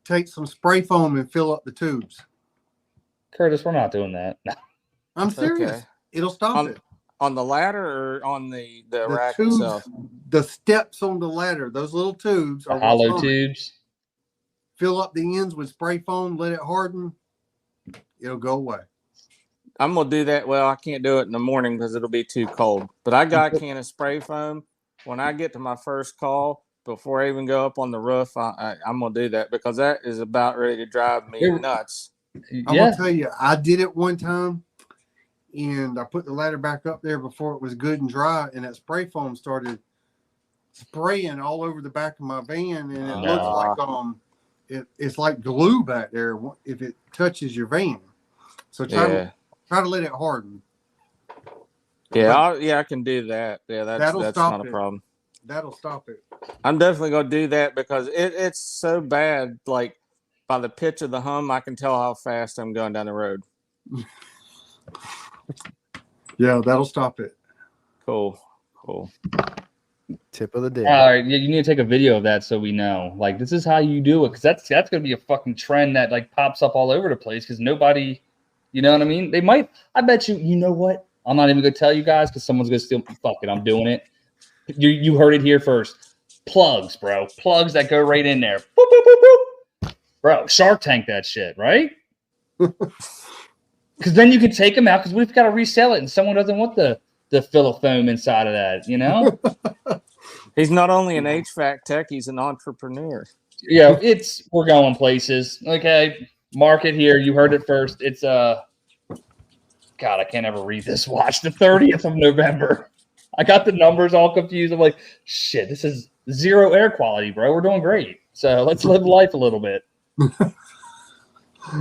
Take some spray foam and fill up the tubes. Curtis, we're not doing that. No. I'm serious. Okay. It'll stop it. On the ladder or on the The rack tubes, itself? the steps on the ladder, those little tubes The are hollow what's on it. tubes. Fill up the ends with spray foam, let it harden. It'll go away. I'm gonna do that. Well, I can't do it in the morning because it'll be too cold. But I got a can of spray foam. When I get to my first call, before I even go up on the roof, I'm gonna do that because that is about ready to drive me nuts. I'm Yeah. gonna tell you, I did it one time, and I put the ladder back up there before it was good and dry, and that spray foam started spraying all over the back of my van, and it looks like it's like glue back there if it touches your van. So try to let it harden. Yeah, I can do that. Yeah, that's not a problem. That'll stop it. I'm definitely gonna do that because it's so bad. Like by the pitch of the hum, I can tell how fast I'm going down the road. Yeah, that'll stop it. Cool. Tip of the day. All right, you need to take a video of that so we know. Like, this is how you do it, because that's gonna be a fucking trend that like pops up all over the place. Because nobody, you know what I mean? They might. I bet you. You know what? I'm not even gonna tell you guys because someone's gonna steal. Fuck it, I'm doing it. You heard it here first. Plugs, bro. Plugs that go right in there. Boop, boop, boop, boop. Bro, Shark Tank that shit, right? Because then you can take them out. Because we've got to resell it, and someone doesn't want the fill of foam inside of that. You know. He's not only an HVAC tech; he's an entrepreneur. Yeah, we're going places. Okay, market here. You heard it first. It's God, I can't ever read this watch. The 30th of November. I got the numbers all confused. I'm like, shit, this is 0 air quality, bro. We're doing great. So let's live life a little bit.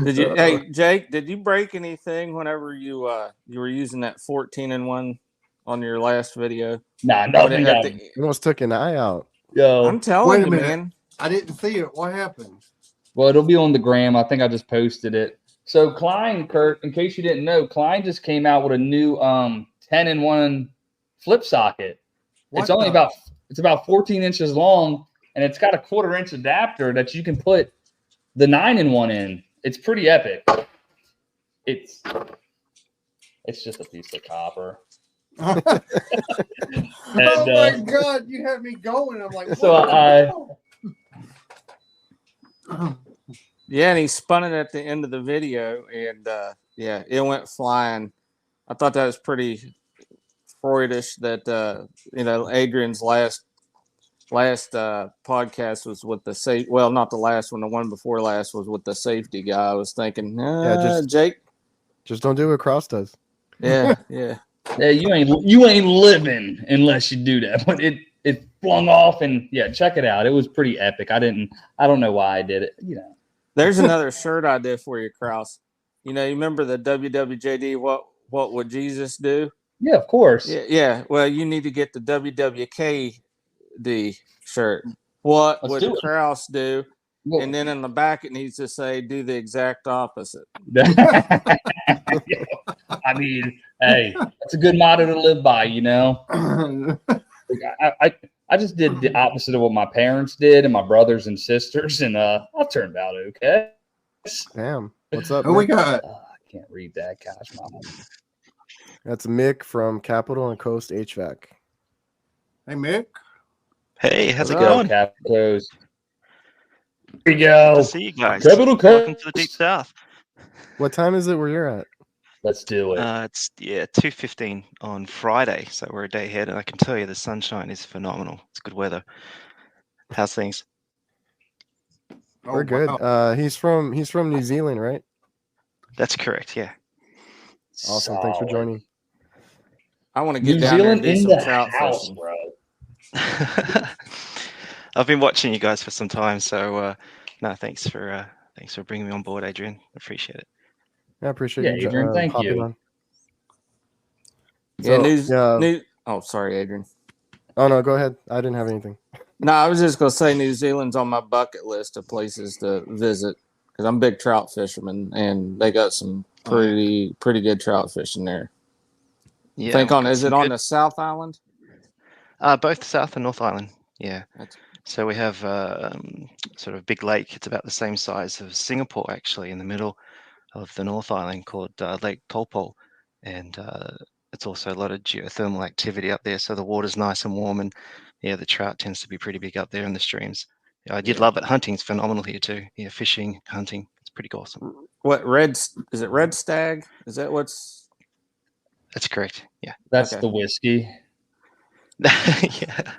Did you? Hey, Jake, did you break anything whenever you were using that 14-in-1 on your last video? Nah, nothing. You almost took an eye out. Yo, I'm telling Wait a you, minute. man. I didn't see it. What happened? well, it'll be on the gram. I think I just posted it. So Klein, Kurt, in case you didn't know, Klein just came out with a new 10-in-1 flip socket. It's about 14 inches long, and it's got a 1/4 inch adapter that you can put the 9-in-1 in. It's pretty epic. It's just a piece of copper. Oh And, my God, you had me going. I'm like, so what the hell? Yeah, and he spun it at the end of the video, and yeah, it went flying. I thought that was pretty Freudish. That Adrian's last podcast was with the safe. Well, not the last one. The one before last was with the safety guy. I was thinking, Jake. Just don't do what Cross does. Yeah, yeah. Hey, you ain't living unless you do that. But it flung off, and yeah, check it out. It was pretty epic. I don't know why I did it. There's another shirt idea for you, Kraus. You remember the WWJD? What would Jesus do? Yeah, of course. Yeah. Well, you need to get the WWKD shirt. What Let's would do it. Kraus do? Well, And then in the back, it needs to say, "Do the exact opposite." I mean, hey, that's a good motto to live by, I just did the opposite of what my parents did and my brothers and sisters, and I've turned out okay. Damn. What's up? Who we Mick? got? I can't read that. Gosh, mama. That's Mick from Capital and Coast HVAC. Hey, Mick. Hey, how's it What's up? going? Capitals. Here we Good go. to see you guys. Capital Welcome to the Coast. Deep South. What time is it where you're at? Let's do it. It's 2:15 on Friday, so we're a day ahead, and I can tell you the sunshine is phenomenal. It's good weather. How's things? Oh, We're good. wow. He's from New Zealand, right? That's correct. Yeah. Awesome. Thanks for Solid. joining. I want to get New down Zealand there and in do the some trout house, fishing. bro. I've been watching you guys for some time, so no, thanks for bringing me on board, Adrian. Appreciate it. I appreciate Yeah, you Adrian, thank popping you. on. Yeah, So, Oh, sorry, Adrian. Oh no, go ahead. I didn't have anything. No, I was just gonna say New Zealand's on my bucket list of places to visit because I'm a big trout fisherman, and they got some pretty good trout fishing there. Yeah. Think we've on got is it some on good- the South Island? Both South and North Island. Yeah. That's- So we have sort of big lake. It's about the same size as Singapore, actually, in the middle of the North Island, called Lake Taupo, and it's also a lot of geothermal activity up there. So the water's nice and warm, and yeah, the trout tends to be pretty big up there in the streams. Yeah, I did love it. Hunting's phenomenal here too. Yeah, fishing, hunting, it's pretty awesome. What is it? Red stag? Is that what's? That's correct. Yeah. That's Okay. the whiskey. Yeah.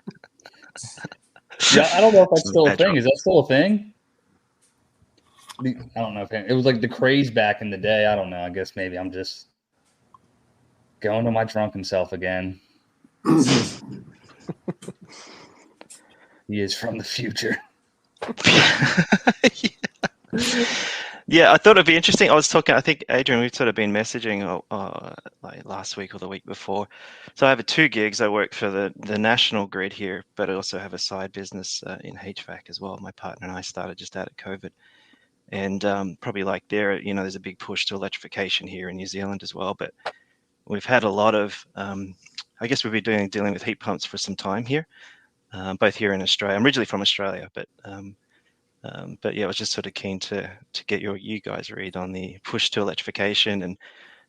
Yeah, I don't know if that's still a Bad thing. drop. Is that still a thing? I don't know. It was like the craze back in the day. I don't know. I guess maybe I'm just going to my drunken self again. He is from the future. Yeah, I thought it'd be interesting. I was talking, I think, Adrian, we've sort of been messaging like last week or the week before. So I have 2 gigs. I work for the national grid here, but I also have a side business in HVAC as well. My partner and I started just out of COVID. And probably like there's a big push to electrification here in New Zealand as well. But we've had a lot of, I guess we've been dealing with heat pumps for some time here, both here in Australia. I'm originally from Australia, but yeah, I was just sort of keen to get you guys read on the push to electrification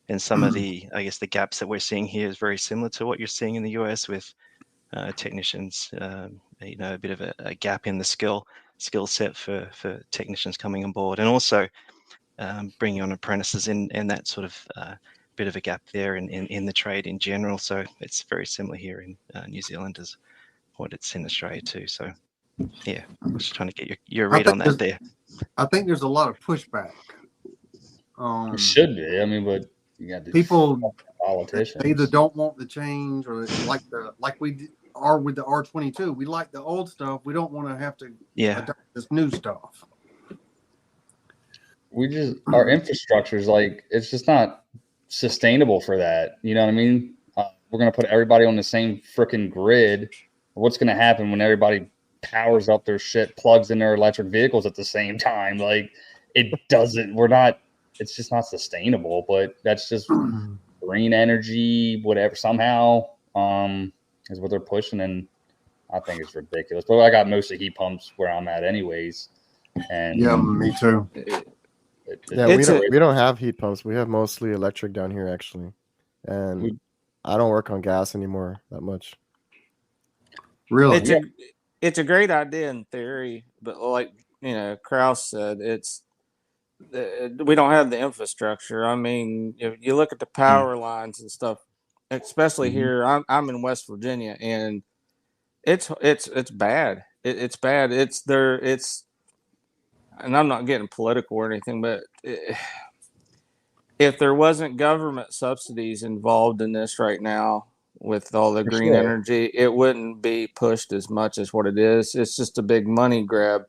and some of the, I guess, the gaps that we're seeing here is very similar to what you're seeing in the US with technicians, a bit of a gap in the skill set for technicians coming on board, and also bringing on apprentices and that sort of bit of a gap there in the trade in general. So it's very similar here in New Zealand as what it's in Australia too. So yeah, I was just trying to get your read on that there. I think there's a lot of pushback. It should be. I mean, but you got these People politicians. They either don't want the change, or like we are with the R22. We like the old stuff. We don't want to have to adopt this new stuff. Our infrastructure is like, it's just not sustainable for that. You know what I mean? We're going to put everybody on the same freaking grid. What's going to happen when everybody powers up their shit, plugs in their electric vehicles at the same time? Like, it's just not sustainable. But that's just green energy, whatever, somehow is what they're pushing. And I think it's ridiculous. But I got mostly heat pumps where I'm at anyways. And yeah, me too. Yeah, we don't have heat pumps. We have mostly electric down here, actually. And I don't work on gas anymore that much. Really? It's a great idea in theory, but like Kraus said, we don't have the infrastructure. I mean, if you look at the power lines and stuff, especially here. I'm in West Virginia, and it's bad. It's bad. And I'm not getting political or anything, but if there wasn't government subsidies involved in this right now with all the green energy, it wouldn't be pushed as much as what it is. It's just a big money grab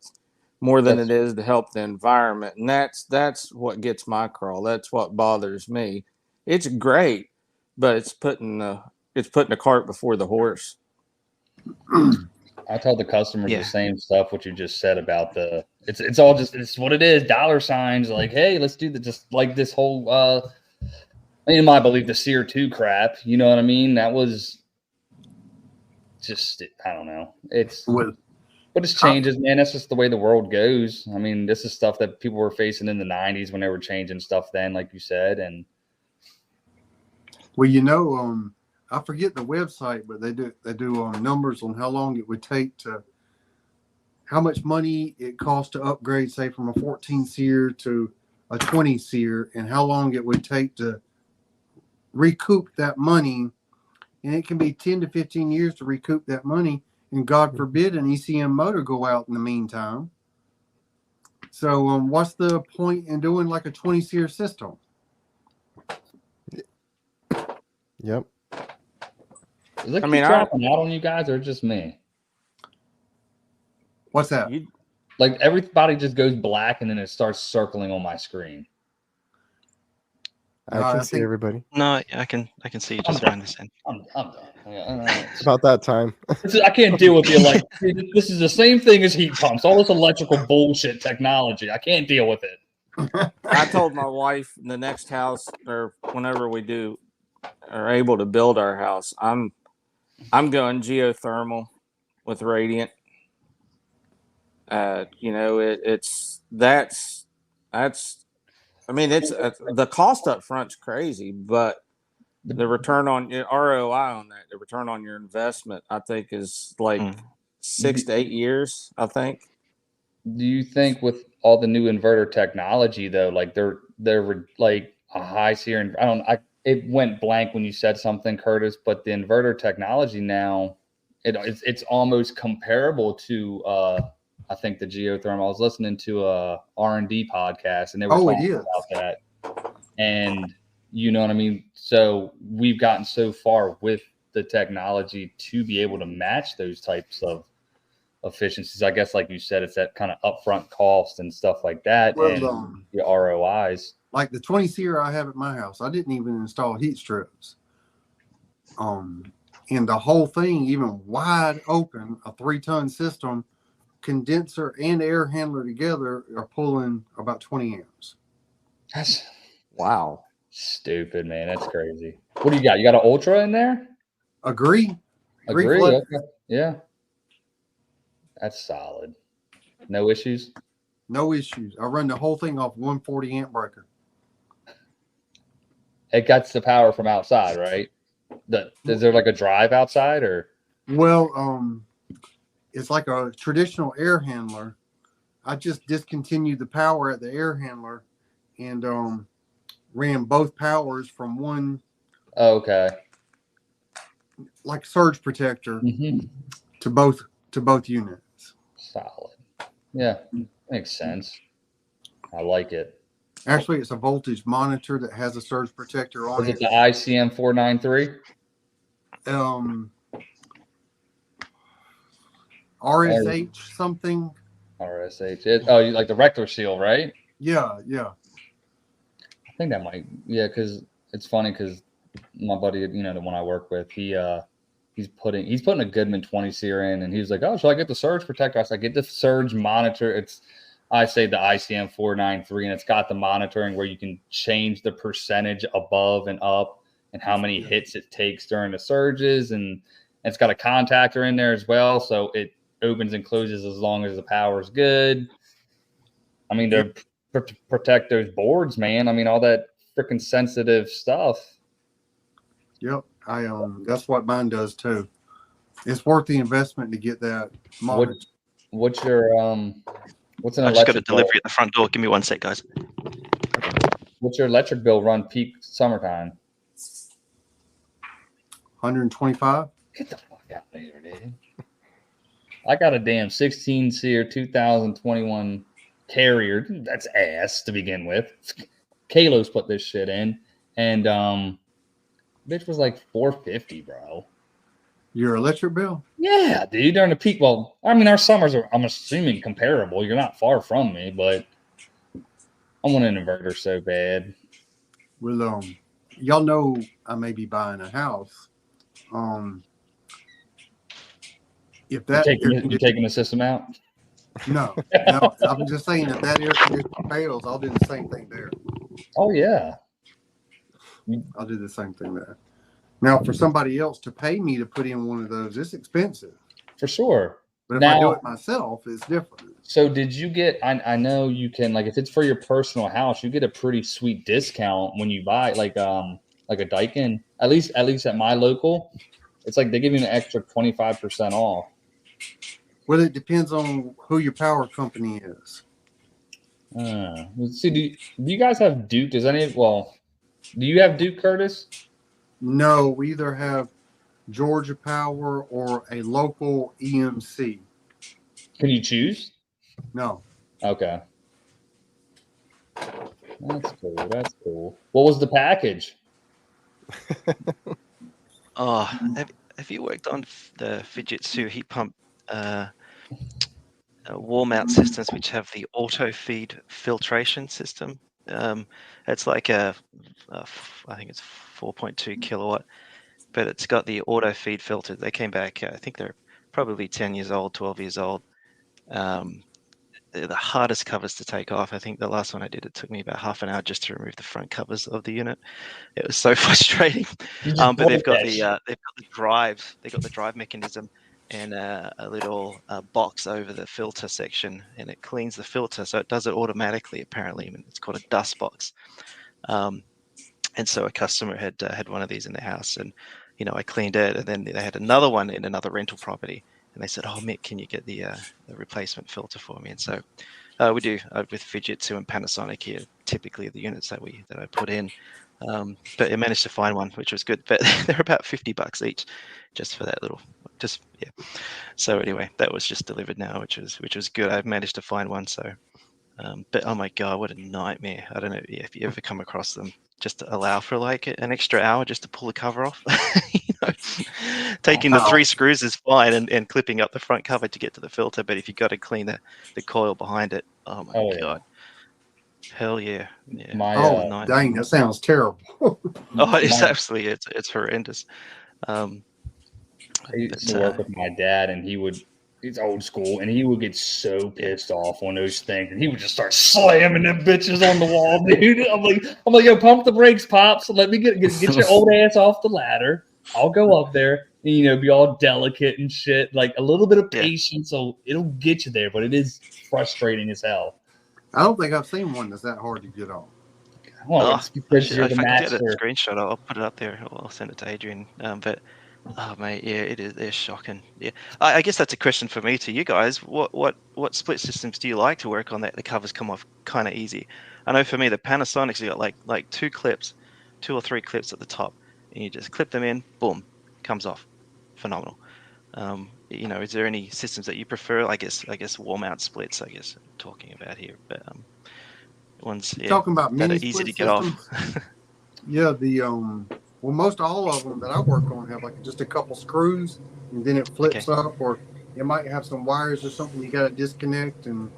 more than it is to help the environment. And that's what gets my crawl. That's what bothers me. It's great, but it's putting the cart before the horse. I tell the customers the same stuff what you just said about it's all just it's what it is, dollar signs, like, hey, let's do just like this whole in my belief, the Sear 2 crap, you know what I mean? That was just I don't know. But it's changes, man. That's just the way the world goes. I mean, this is stuff that people were facing in the 90s when they were changing stuff then, like you said. And well, I forget the website, but they do numbers on how long it would take how much money it costs to upgrade, say, from a 14 SEER to a 20 SEER, and how long it would take to recoup that money. And it can be 10 to 15 years to recoup that money. And God forbid an ECM motor go out in the meantime. So what's the point in doing like a 20 SEER system? Yep. Is it dropping out on you guys or just me? What's that? Like everybody just goes black and then it starts circling on my screen. I can see everybody. No, I can see you just fine this end. I'm done. It's about that time. I can't deal with the electric. This is the same thing as heat pumps. All this electrical bullshit technology. I can't deal with it. I told my wife the next house, or whenever we are able to build our house, I'm going geothermal with radiant. I mean, it's the cost up front's crazy, but the return on your ROI on that, the return on your investment, I think is like 6 to 8 years. I think. Do you think with all the new inverter technology though, like they're like a high SEER, and it went blank when you said something, Curtis, but the inverter technology now, it's almost comparable to I think the geothermal. I was listening to a R&D podcast, and they were talking about that. And you know what I mean? So we've gotten so far with the technology to be able to match those types of efficiencies. I guess, like you said, it's that kind of upfront cost and stuff like that, and the ROIs. Like the 20 SEER I have at my house, I didn't even install heat strips. And the whole thing, even wide open, a 3-ton system, condenser and air handler together are pulling about 20 amps. That's wow. Stupid, man. That's crazy. What do you got? You got an Ultra in there? Agree. Okay. Yeah. That's solid. No issues? No issues. I run the whole thing off 140 amp breaker. It gets the power from outside, right? Is there like a drive outside or? Well, it's like a traditional air handler. I just discontinued the power at the air handler and ran both powers from one. Okay. Like surge protector to both units. Solid. Yeah, makes sense. I like it. Actually, it's a voltage monitor that has a surge protector on it. Is it the ICM 493? RSH something. RSH. Oh, you like the rector seal, right? Yeah. I think that might. Yeah, because it's funny because my buddy, the one I work with, he's putting a Goodman 20 SEER in, and he was like, "Oh, should I get the surge protector?" I said, "Get the surge monitor." I say the ICM 493, and it's got the monitoring where you can change the percentage above and up and how many hits it takes during the surges, and it's got a contactor in there as well, so it opens and closes as long as the power is good. I mean, to protect those boards, man. I mean, all that freaking sensitive stuff. Yep. That's what mine does too. It's worth the investment to get that monitored. What's your what's an I just got a electric bill? delivery at the front door. Give me 1 sec, guys. What's your electric bill run peak summertime? 125. Get the fuck out of here, dude. I got a damn 16 SEER 2021 Carrier. That's ass to begin with. Kalos put this shit in, and bitch was like $450, bro. Your electric bill? Yeah, dude. During the peak, well, I mean, our summers are, I'm assuming, comparable. You're not far from me, but I want an inverter so bad. Well, y'all know I may be buying a house. If that You taking the system out? no, I'm just saying if that air conditioner fails, I'll do the same thing there. Oh yeah, I'll do the same thing there. Now, for somebody else to pay me to put in one of those, it's expensive. for sure. But if Now, I do it myself, it's different. So did you get? I know you can, like, if it's for your personal house, you get a pretty sweet discount when you buy like a Daikin. At least at my local, it's like they give you an extra 25% off. Well, it depends on who your power company is. See, do you guys have Duke? Do you have Duke, Curtis? No, we either have Georgia Power or a local EMC. Can you choose? No. Okay. That's cool. That's cool. What was the package? Oh, have you worked on the Fujitsu heat pump wall mount systems, which have the auto feed filtration system? It's like I think it's 4.2 kilowatt, but it's got the auto feed filter. They came back, I think they're probably 10 years old, 12 years old. They're the hardest covers to take off. I think the last one I did, it took me about half an hour just to remove the front covers of the unit. It was so frustrating. But they've got the drive. They've got the drive mechanism and a little box over the filter section, and it cleans the filter, so it does it automatically. Apparently, it's called a dust box. And so a customer had one of these in their house, and I cleaned it, and then they had another one in another rental property. And they said, "Oh, Mick, can you get the replacement filter for me?" And so we do with Fujitsu and Panasonic here. Typically, the units that I put in, but I managed to find one, which was good. But they're about $50 each, just for that little. So anyway, that was just delivered now, which was good. I've managed to find one. So, but oh my god, what a nightmare! I don't know if you ever come across them. Just to allow for like an extra hour just to pull the cover off. Taking the 3 screws is fine, and clipping up the front cover to get to the filter. But if you got to clean the coil behind it, oh my god, hell yeah! Dang, that sounds terrible. It's absolutely it's horrendous. I used to work with my dad, and he's old school, and he would get so pissed off on those things, and he would just start slamming them bitches on the wall, dude. I'm like, yo, pump the brakes, pops. Let me get your old ass off the ladder. I'll go up there and, be all delicate and shit. Like, a little bit of patience, so it'll get you there, but it is frustrating as hell. I don't think I've seen one that's that hard to get on. Well, it's because you're the master. If I can get a screenshot, I'll put it up there. I'll send it to Adrian. But oh mate, yeah, it is. They're shocking. Yeah, I guess that's a question for me to you guys. What split systems do you like to work on that the covers come off kind of easy? I know for me, the Panasonic's got like 2 or 3 clips at the top, and you just clip them in, boom, comes off. Phenomenal. Is there any systems that you prefer? I guess wall mount splits. I guess I'm talking about here, but ones talking about that mini are easy to get systems? off. Yeah, well, most all of them that I work on have like just a couple screws, and then it flips up, or it might have some wires or something you got to disconnect, and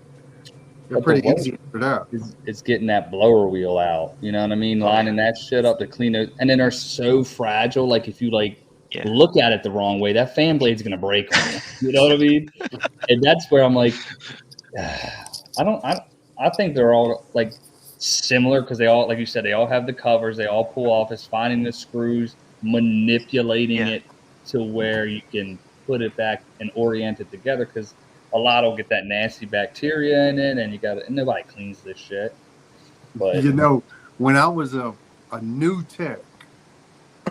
they're pretty easy for that. It's getting that blower wheel out. You know what I mean? Lining that shit up to clean it, and then they're so fragile. Like, if you look at it the wrong way, that fan blade's gonna break on you. You know what I mean? And that's where I'm like, I think they're all like similar, because they all, like you said, they all have the covers, they all pull off. It's finding the screws, manipulating it to where you can put it back and orient it together, because a lot will get that nasty bacteria in it, and nobody cleans this shit. But when I was a new tech,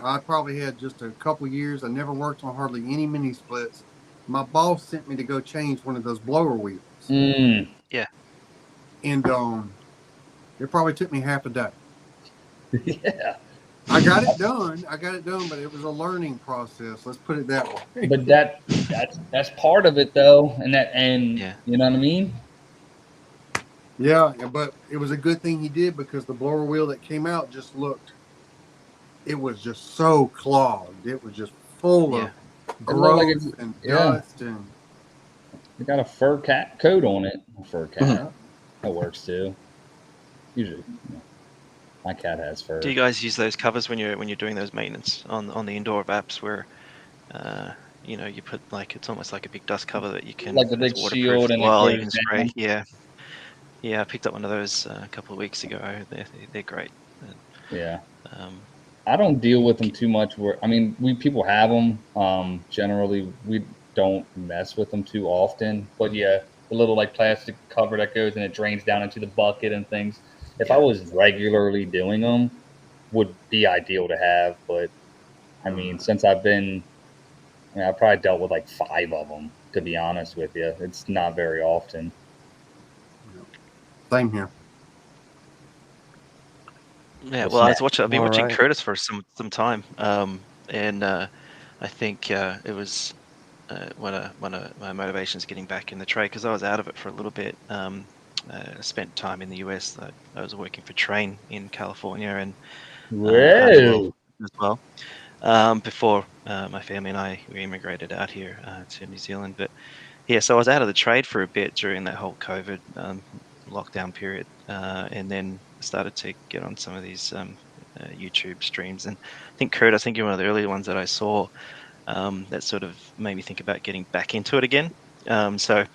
I probably had just a couple years. I never worked on hardly any mini splits. My boss sent me to go change one of those blower wheels, Mm. and it probably took me half a day. Yeah. I got it done. But it was a learning process. Let's put it that way. But that's part of it though, and Yeah. you know what I mean? Yeah, but it was a good thing he did because the blower wheel that came out just looked. It was just so clogged. It was just full Yeah. of It looked like growth and yeah. dust and. It got a fur cat coat on it. A fur cat. Yeah. That works too. Usually, my cat has fur. Do you guys use those covers when you're doing those maintenance on the indoor VAPs where, you put like it's almost like a big dust cover that you can like the big it's waterproof shield as and well. it You goes can spray. down? Yeah. Yeah, I picked up one of those a couple of weeks ago. They're great. Yeah. Um, I don't deal with them too much. People have them. Generally, we don't mess with them too often. But yeah, the little like plastic cover that goes and it drains down into the bucket and things. If I was regularly doing them, would be ideal to have. But I mean, since I've probably dealt with like 5 of them. To be honest with you, it's not very often. Same here. Yeah, Well, I've been All watching right. Curtis for some time, and I think it was one of my motivations getting back in the trade because I was out of it for a little bit. I spent time in the US. I was working for Train in California and out in whoa, as well before my family and I we immigrated out here to New Zealand. But yeah, so I was out of the trade for a bit during that whole COVID lockdown period, and then started to get on some of these YouTube streams. And I think Kurt, you're one of the early ones that I saw that sort of made me think about getting back into it again. So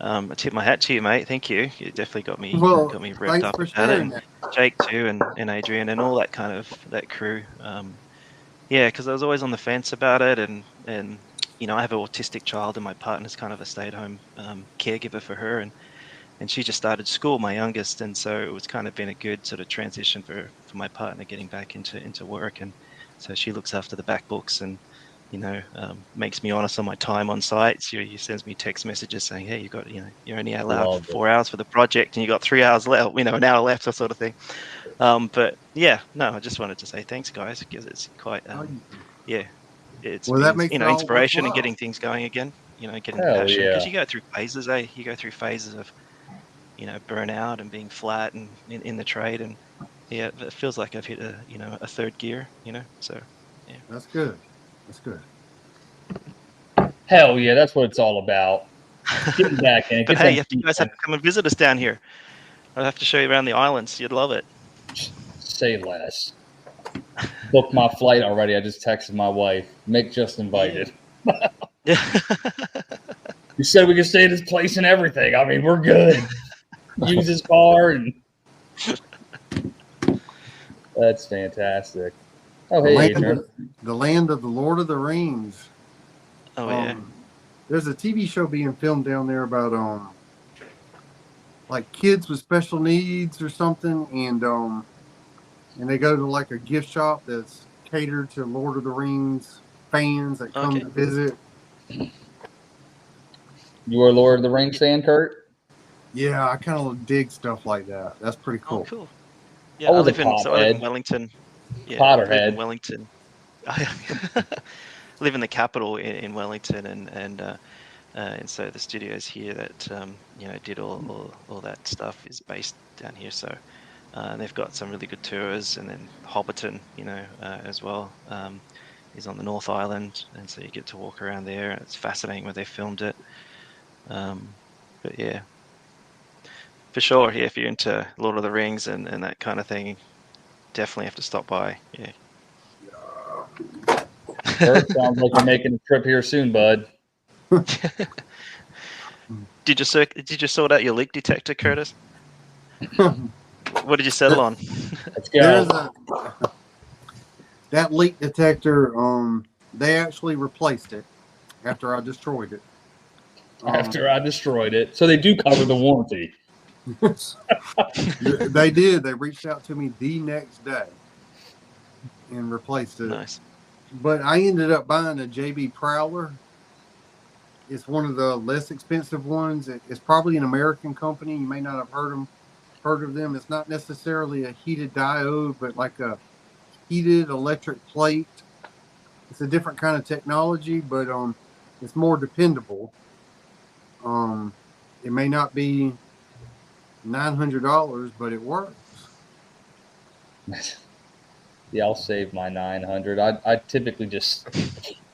I tip my hat to you, mate. Thank you. You definitely got me revved Thanks up for about it. sharing And that. Jake too, and Adrian, and all that kind of that crew. Yeah, because I was always on the fence about it, and I have an autistic child, and my partner's kind of a stay-at-home caregiver for her, and she just started school, my youngest, and so it was kind of been a good sort of transition for my partner getting back into work, and so she looks after the back books and makes me honest on my time on site. She sends me text messages saying, hey, you're only allowed Love for 4 hours for the project, and you got 3 hours left, an hour left, that sort of thing. But yeah, no, I just wanted to say thanks, guys, because it's quite it's Well, that been makes it all inspiration and worthwhile. getting things going again. Getting the hell passion, because yeah. you go through phases. You go through phases of burnout and being flat and in the trade, and yeah, it feels like I've hit a third gear. So yeah, That's good. That's good. Hell yeah, that's what it's all about. Getting back in. But Get hey, them you guys have to come and visit us down here. I'll have to show you around the islands. You'd love it. Say less. Booked my flight already. I just texted my wife. Mick just invited. Yeah. You said we could stay at his place and everything. I mean, we're good. Use his car and that's fantastic. Oh, hey, Adrian. The land of the Lord of the Rings. Oh yeah. There's a TV show being filmed down there about like kids with special needs or something, and they go to like a gift shop that's catered to Lord of the Rings fans that come to visit. You are a Lord of the Rings fan, Kurt? Yeah, I kind of dig stuff like that. That's pretty cool. Oh, cool. Yeah, I I was live a in Wellington. Yeah, I live in Wellington. I live in the capital in Wellington, and so the studios here that did all that stuff is based down here. So they've got some really good tours, and then Hobbiton, as well, is on the North Island, and so you get to walk around there. It's fascinating where they filmed it. But yeah, for sure. Yeah, if you're into Lord of the Rings and that kind of thing, definitely have to stop by. Yeah. Kurt, sounds like you're making a trip here soon, bud. Did you sort out your leak detector, Curtis? What did you settle on? Let's go. That leak detector. They actually replaced it after I destroyed it. After I destroyed it, so they do cover the warranty. They did. They reached out to me the next day and replaced it. Nice. But I ended up buying a JB Prowler. It's one of the less expensive ones. It's probably an American company. You may not have heard of them. It's not necessarily a heated diode, but like a heated electric plate. It's a different kind of technology, but it's more dependable. It may not be $900, but it works. Yeah, I'll save my 900. I typically just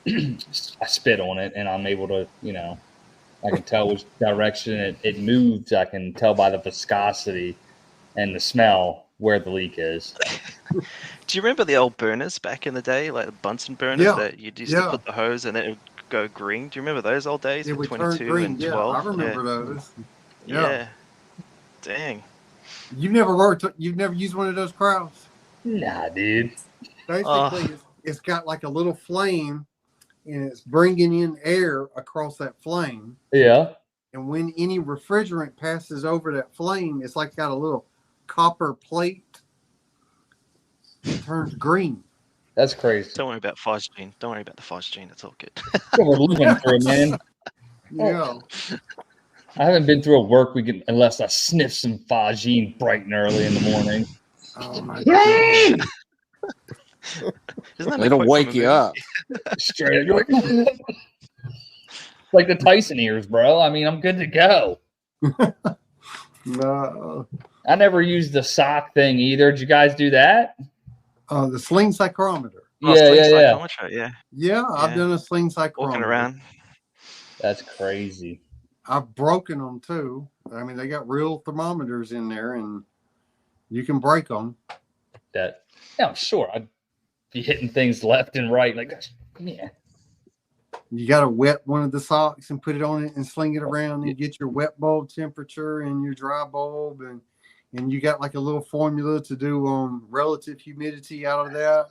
I spit on it, and I'm able to, I can tell which direction it moves. I can tell by the viscosity and the smell where the leak is. Do you remember the old burners back in the day, like the Bunsen burners that you used to put the hose and then it would go green? Do you remember those old days? It would 22 turn green. and 12? I remember those. Yeah. Dang. You've never used one of those crowds? Nah, dude. Basically, it's got like a little flame, and it's bringing in air across that flame. Yeah. And when any refrigerant passes over that flame, it's like got a little copper plate. It turns green. That's crazy. Don't worry about phosgene. Don't worry about the phosgene. It's all good. We're living through, man. Yeah. I haven't been through a work week unless I sniff some phosgene bright and early in the morning. Oh my God. It'll wake you up. Straight up. Like the Tyson ears, bro. I mean, I'm good to go. No. I never used the sock thing either. Did you guys do that? The sling psychrometer. Yeah. I've done a sling psychrometer. Walking around. That's crazy. I've broken them too. I mean, they got real thermometers in there, and you can break them. Yeah, I'm sure. I'd be hitting things left and right. Like, yeah. You got to wet one of the socks and put it on it and sling it around and get your wet bulb temperature and your dry bulb. And you got like a little formula to do relative humidity out of that.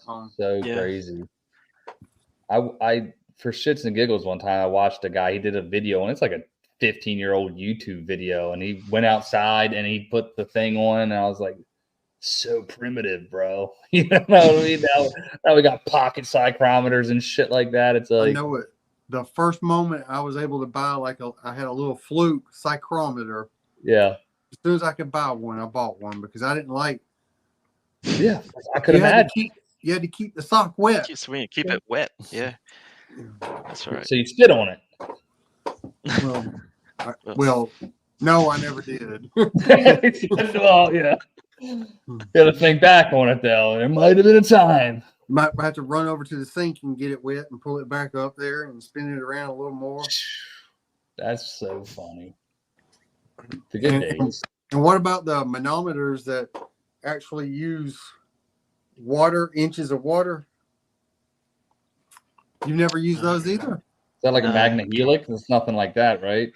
Crazy. I for shits and giggles one time I watched a guy. He did a video, and it's like a 15-year-old YouTube video, and he went outside and he put the thing on, and I was like, so primitive, bro. You know what I mean? Now we got pocket psychrometers and shit like that. It's like, I know it. The first moment I was able to buy I had a little Fluke psychrometer. Yeah. As soon as I could buy one, I bought one because I didn't like. Yeah, I could imagine. You had to keep the sock wet. Keep it wet. Yeah. That's right. So you spit on it. Well, no, I never did. Well, yeah. Got to think back on it though. There might have been a time. Might have to run over to the sink and get it wet and pull it back up there and spin it around a little more. That's so funny. The good days. And what about the manometers that actually use water, inches of water? You've never used those either? Is that like a magnet helix? It's nothing like that, right?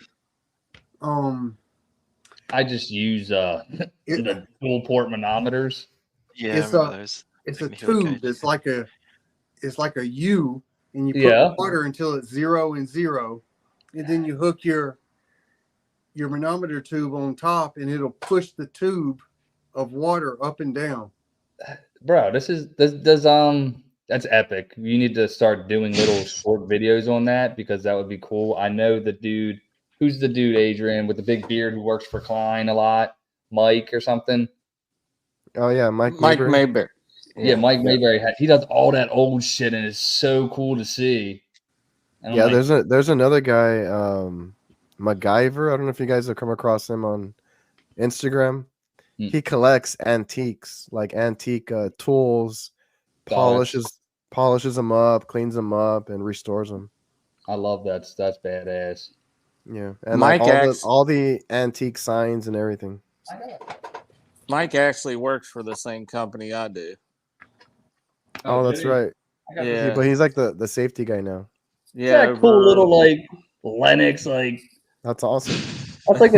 I just use the dual port manometers. Yeah, it's a tube. It's like a U, and you put water until it's 0 and 0, and then you hook your manometer tube on top, and it'll push the tube of water up and down. Bro, that's epic. You need to start doing little short videos on that because that would be cool. I know the dude. Who's the dude, Adrian, with the big beard who works for Klein a lot? Mike or something? Oh, yeah, Mike Mayberry. Yeah, Mike Mayberry. He does all that old shit, and it's so cool to see. Yeah, there's another guy, MacGyver. I don't know if you guys have come across him on Instagram. He collects antiques, like antique tools, polishes them up, cleans them up, and restores them. I love that. That's badass. Yeah, and like all the antique signs and everything. Mike actually works for the same company I do. Oh, that's right. Yeah, but he's like the safety guy now. Yeah, that cool little like Lennox, like that's awesome. That's like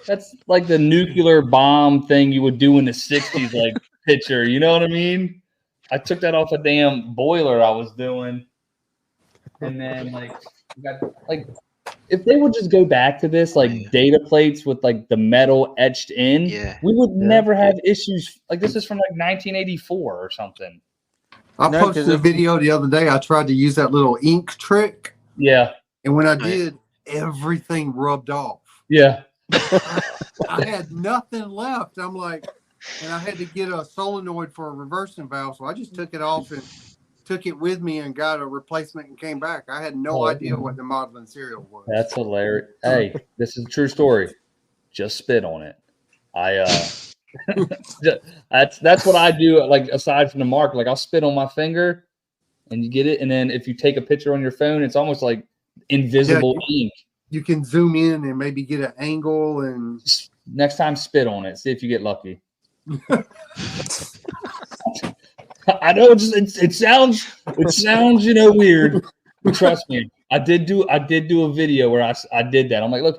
that's like the nuclear bomb thing you would do in the 60s, like picture. You know what I mean? I took that off a damn boiler I was doing, and then if they would just go back to this, like data plates with like the metal etched in, we would never have issues. Like this is from like 1984 or something. I No, posted 'cause a video the other day. I tried to use that little ink trick, Yeah. and when I Oh, yeah. did, everything rubbed off. Yeah. I had nothing left. I'm like, and I had to get a solenoid for a reversing valve, so I just took it off and took it with me and got a replacement and came back. I had no Oh, idea what the modeling cereal was. That's hilarious. Hey, this is a true story. Just spit on it. That's what I do. Like aside from the mark, like I'll spit on my finger, and you get it. And then if you take a picture on your phone, it's almost like invisible ink. You can zoom in and maybe get an angle. And Next time, spit on it. See if you get lucky. I know it sounds weird. But trust me, I did do a video where I did that. I'm like, look,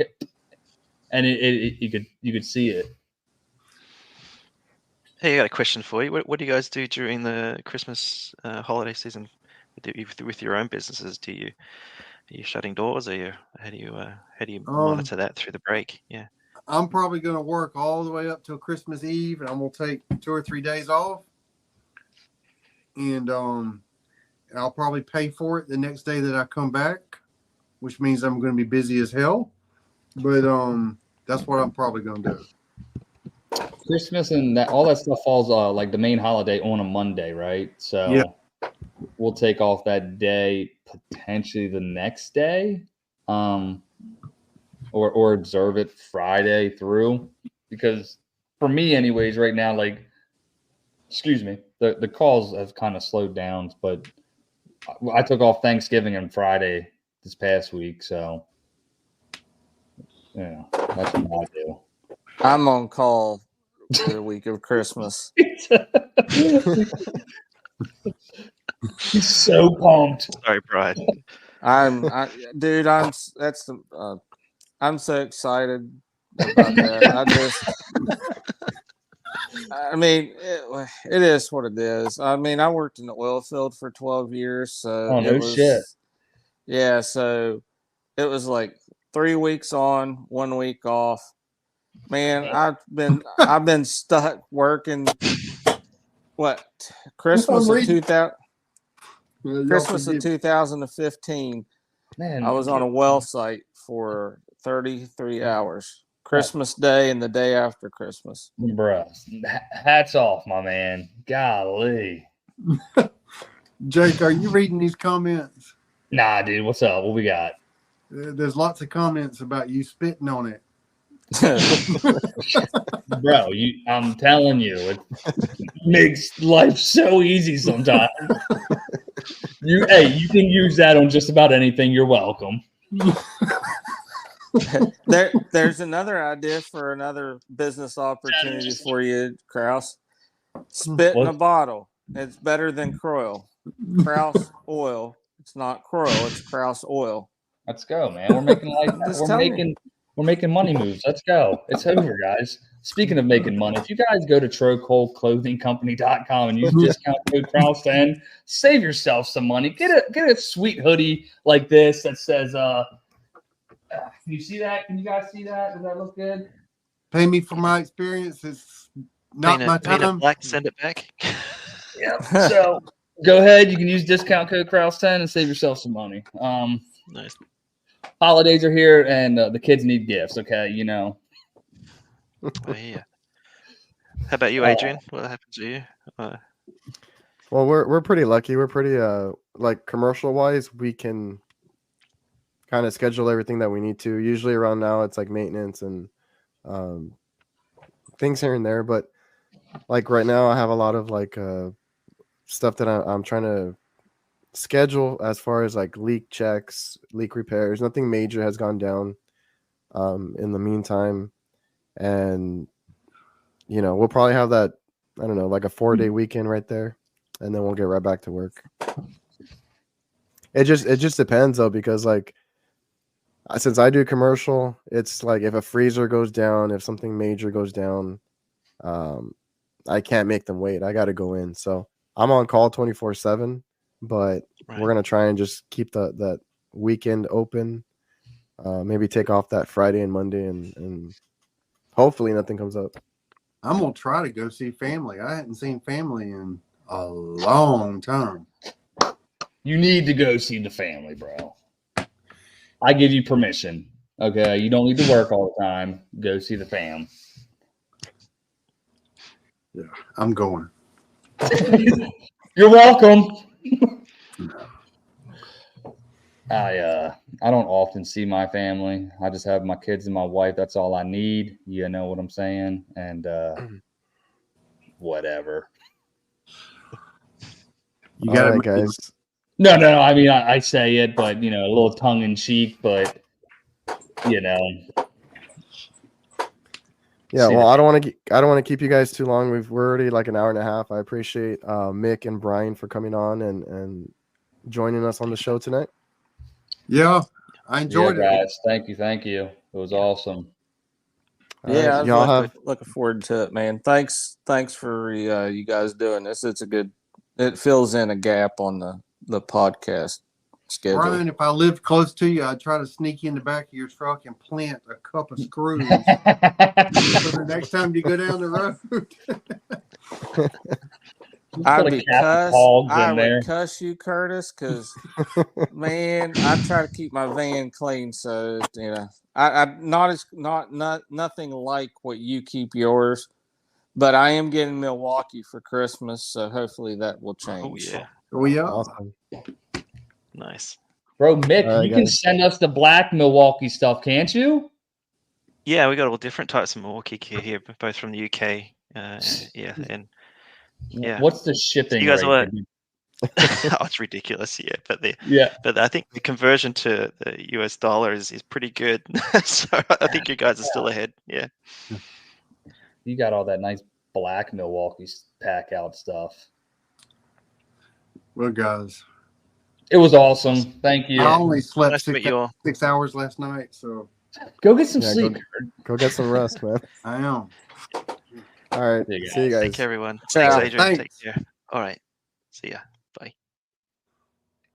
and you could see it. Hey, I got a question for you. What do you guys do during the Christmas holiday season with your own businesses? Are you shutting doors, or how do you monitor that through the break? Yeah. I'm probably going to work all the way up till Christmas Eve, and I'm going to take 2 or 3 days off. And I'll probably pay for it the next day that I come back, which means I'm going to be busy as hell. But that's what I'm probably going to do. Christmas and all that stuff falls like the main holiday on a Monday, right? So Yeah. We'll take off that day, potentially the next day, or observe it Friday through. Because for me, anyways, right now, like, excuse me, the calls have kind of slowed down, but I took off Thanksgiving and Friday this past week, so yeah, that's what I do. I'm on call the week of Christmas. He's so pumped. Sorry, Brian. I'm so excited about that. I mean, it is what it is. I mean, I worked in the oil field for 12 years, so Shit. Yeah, so it was like 3 weeks on, 1 week off. Man, I've been stuck working. Christmas of 2015. Man, I was on a well site for 33 hours. Christmas Day and the day after Christmas. Bruh, hats off, my man. Golly. Jake, are you reading these comments? Nah, dude, what's up? What we got? There's lots of comments about you spitting on it. Bro, I'm telling you, it makes life so easy sometimes. You can use that on just about anything. You're welcome. There's another idea for another business opportunity for you, Kraus. Spit in a bottle. It's better than Kroil. Kraus oil. It's not Kroil. It's Kraus oil. Let's go, man. We're making we're making money moves. Let's go. It's over, guys. Speaking of making money, if you guys go to trocoldclothingcompany.com and use discount code Kraus10, save yourself some money. Get a sweet hoodie like this that says can you see that? Can you guys see that? Does that look good? Pay me for my experience. It's not my time. Paint it black, send it back. Yeah. So go ahead. You can use discount code Kraus10 and save yourself some money. Nice. Holidays are here, and the kids need gifts. Okay, you know. Oh, yeah. How about you, Adrian? What happened to you? Well, we're pretty lucky. We're pretty like commercial wise, we can kind of schedule everything that we need to. Usually around now, it's like maintenance and things here and there. But like right now, I have a lot of like stuff that I'm trying to schedule as far as like leak checks, leak repairs. Nothing major has gone down in the meantime, and we'll probably have that, I don't know, like a 4-day weekend right there, and then we'll get right back to work. It just depends though, because like since I do commercial, it's like if a freezer goes down, if something major goes down, I can't make them wait. I got to go in. So I'm on call 24/7, but we're gonna try and just keep that weekend open. Maybe take off that Friday and Monday, and hopefully nothing comes up. I'm gonna try to go see family. I hadn't seen family in a long time. You need to go see the family, bro. I give you permission. Okay, you don't need to work all the time. Go see the fam. Yeah, I'm going. You're welcome. I don't often see my family. I just have my kids and my wife. That's all I need. You know what I'm saying? And whatever. You All got right, it, guys. No. I mean, I say it, but a little tongue in cheek. But Yeah, See well, the- I don't want to keep you guys too long. We're already like an hour and a half. I appreciate Mick and Brian for coming on and joining us on the show tonight. Yeah, I enjoyed it. guys. Thank you. It was awesome. All Yeah, right, I was y'all looking forward to it, man. Thanks for you guys doing this. It's a good. It fills in a gap on the podcast schedule. Brian, if I lived close to you, I'd try to sneak in the back of your truck and plant a cup of screws. So the next time you go down the road. I Put a would cap of hogs in there. cuss you, Curtis, because man, I try to keep my van clean. So I nothing like what you keep yours, but I am getting Milwaukee for Christmas, so hopefully that will change. Oh yeah, Oh, yeah. awesome. nice. Bro, Mick, All right, you can guys. send us the black Milwaukee stuff, can't you? Yeah, we got all different types of Milwaukee gear here, both from the UK. Yeah, and yeah. What's the shipping You guys rate? were- oh, it's ridiculous. Yeah, but I think the conversion to the US dollar is pretty good. So I think you guys are still ahead. Yeah. You got all that nice black Milwaukee pack out stuff. Well, guys, It was awesome. Thank you. I only slept Nice to meet you all. 6 hours last night, so Go get some Yeah, sleep. Go get some rest, man. I am. All right, See you see you guys. guys. Take care, everyone. Ciao. Thanks, Adrian. Thanks. Take care. All right. See ya. Bye.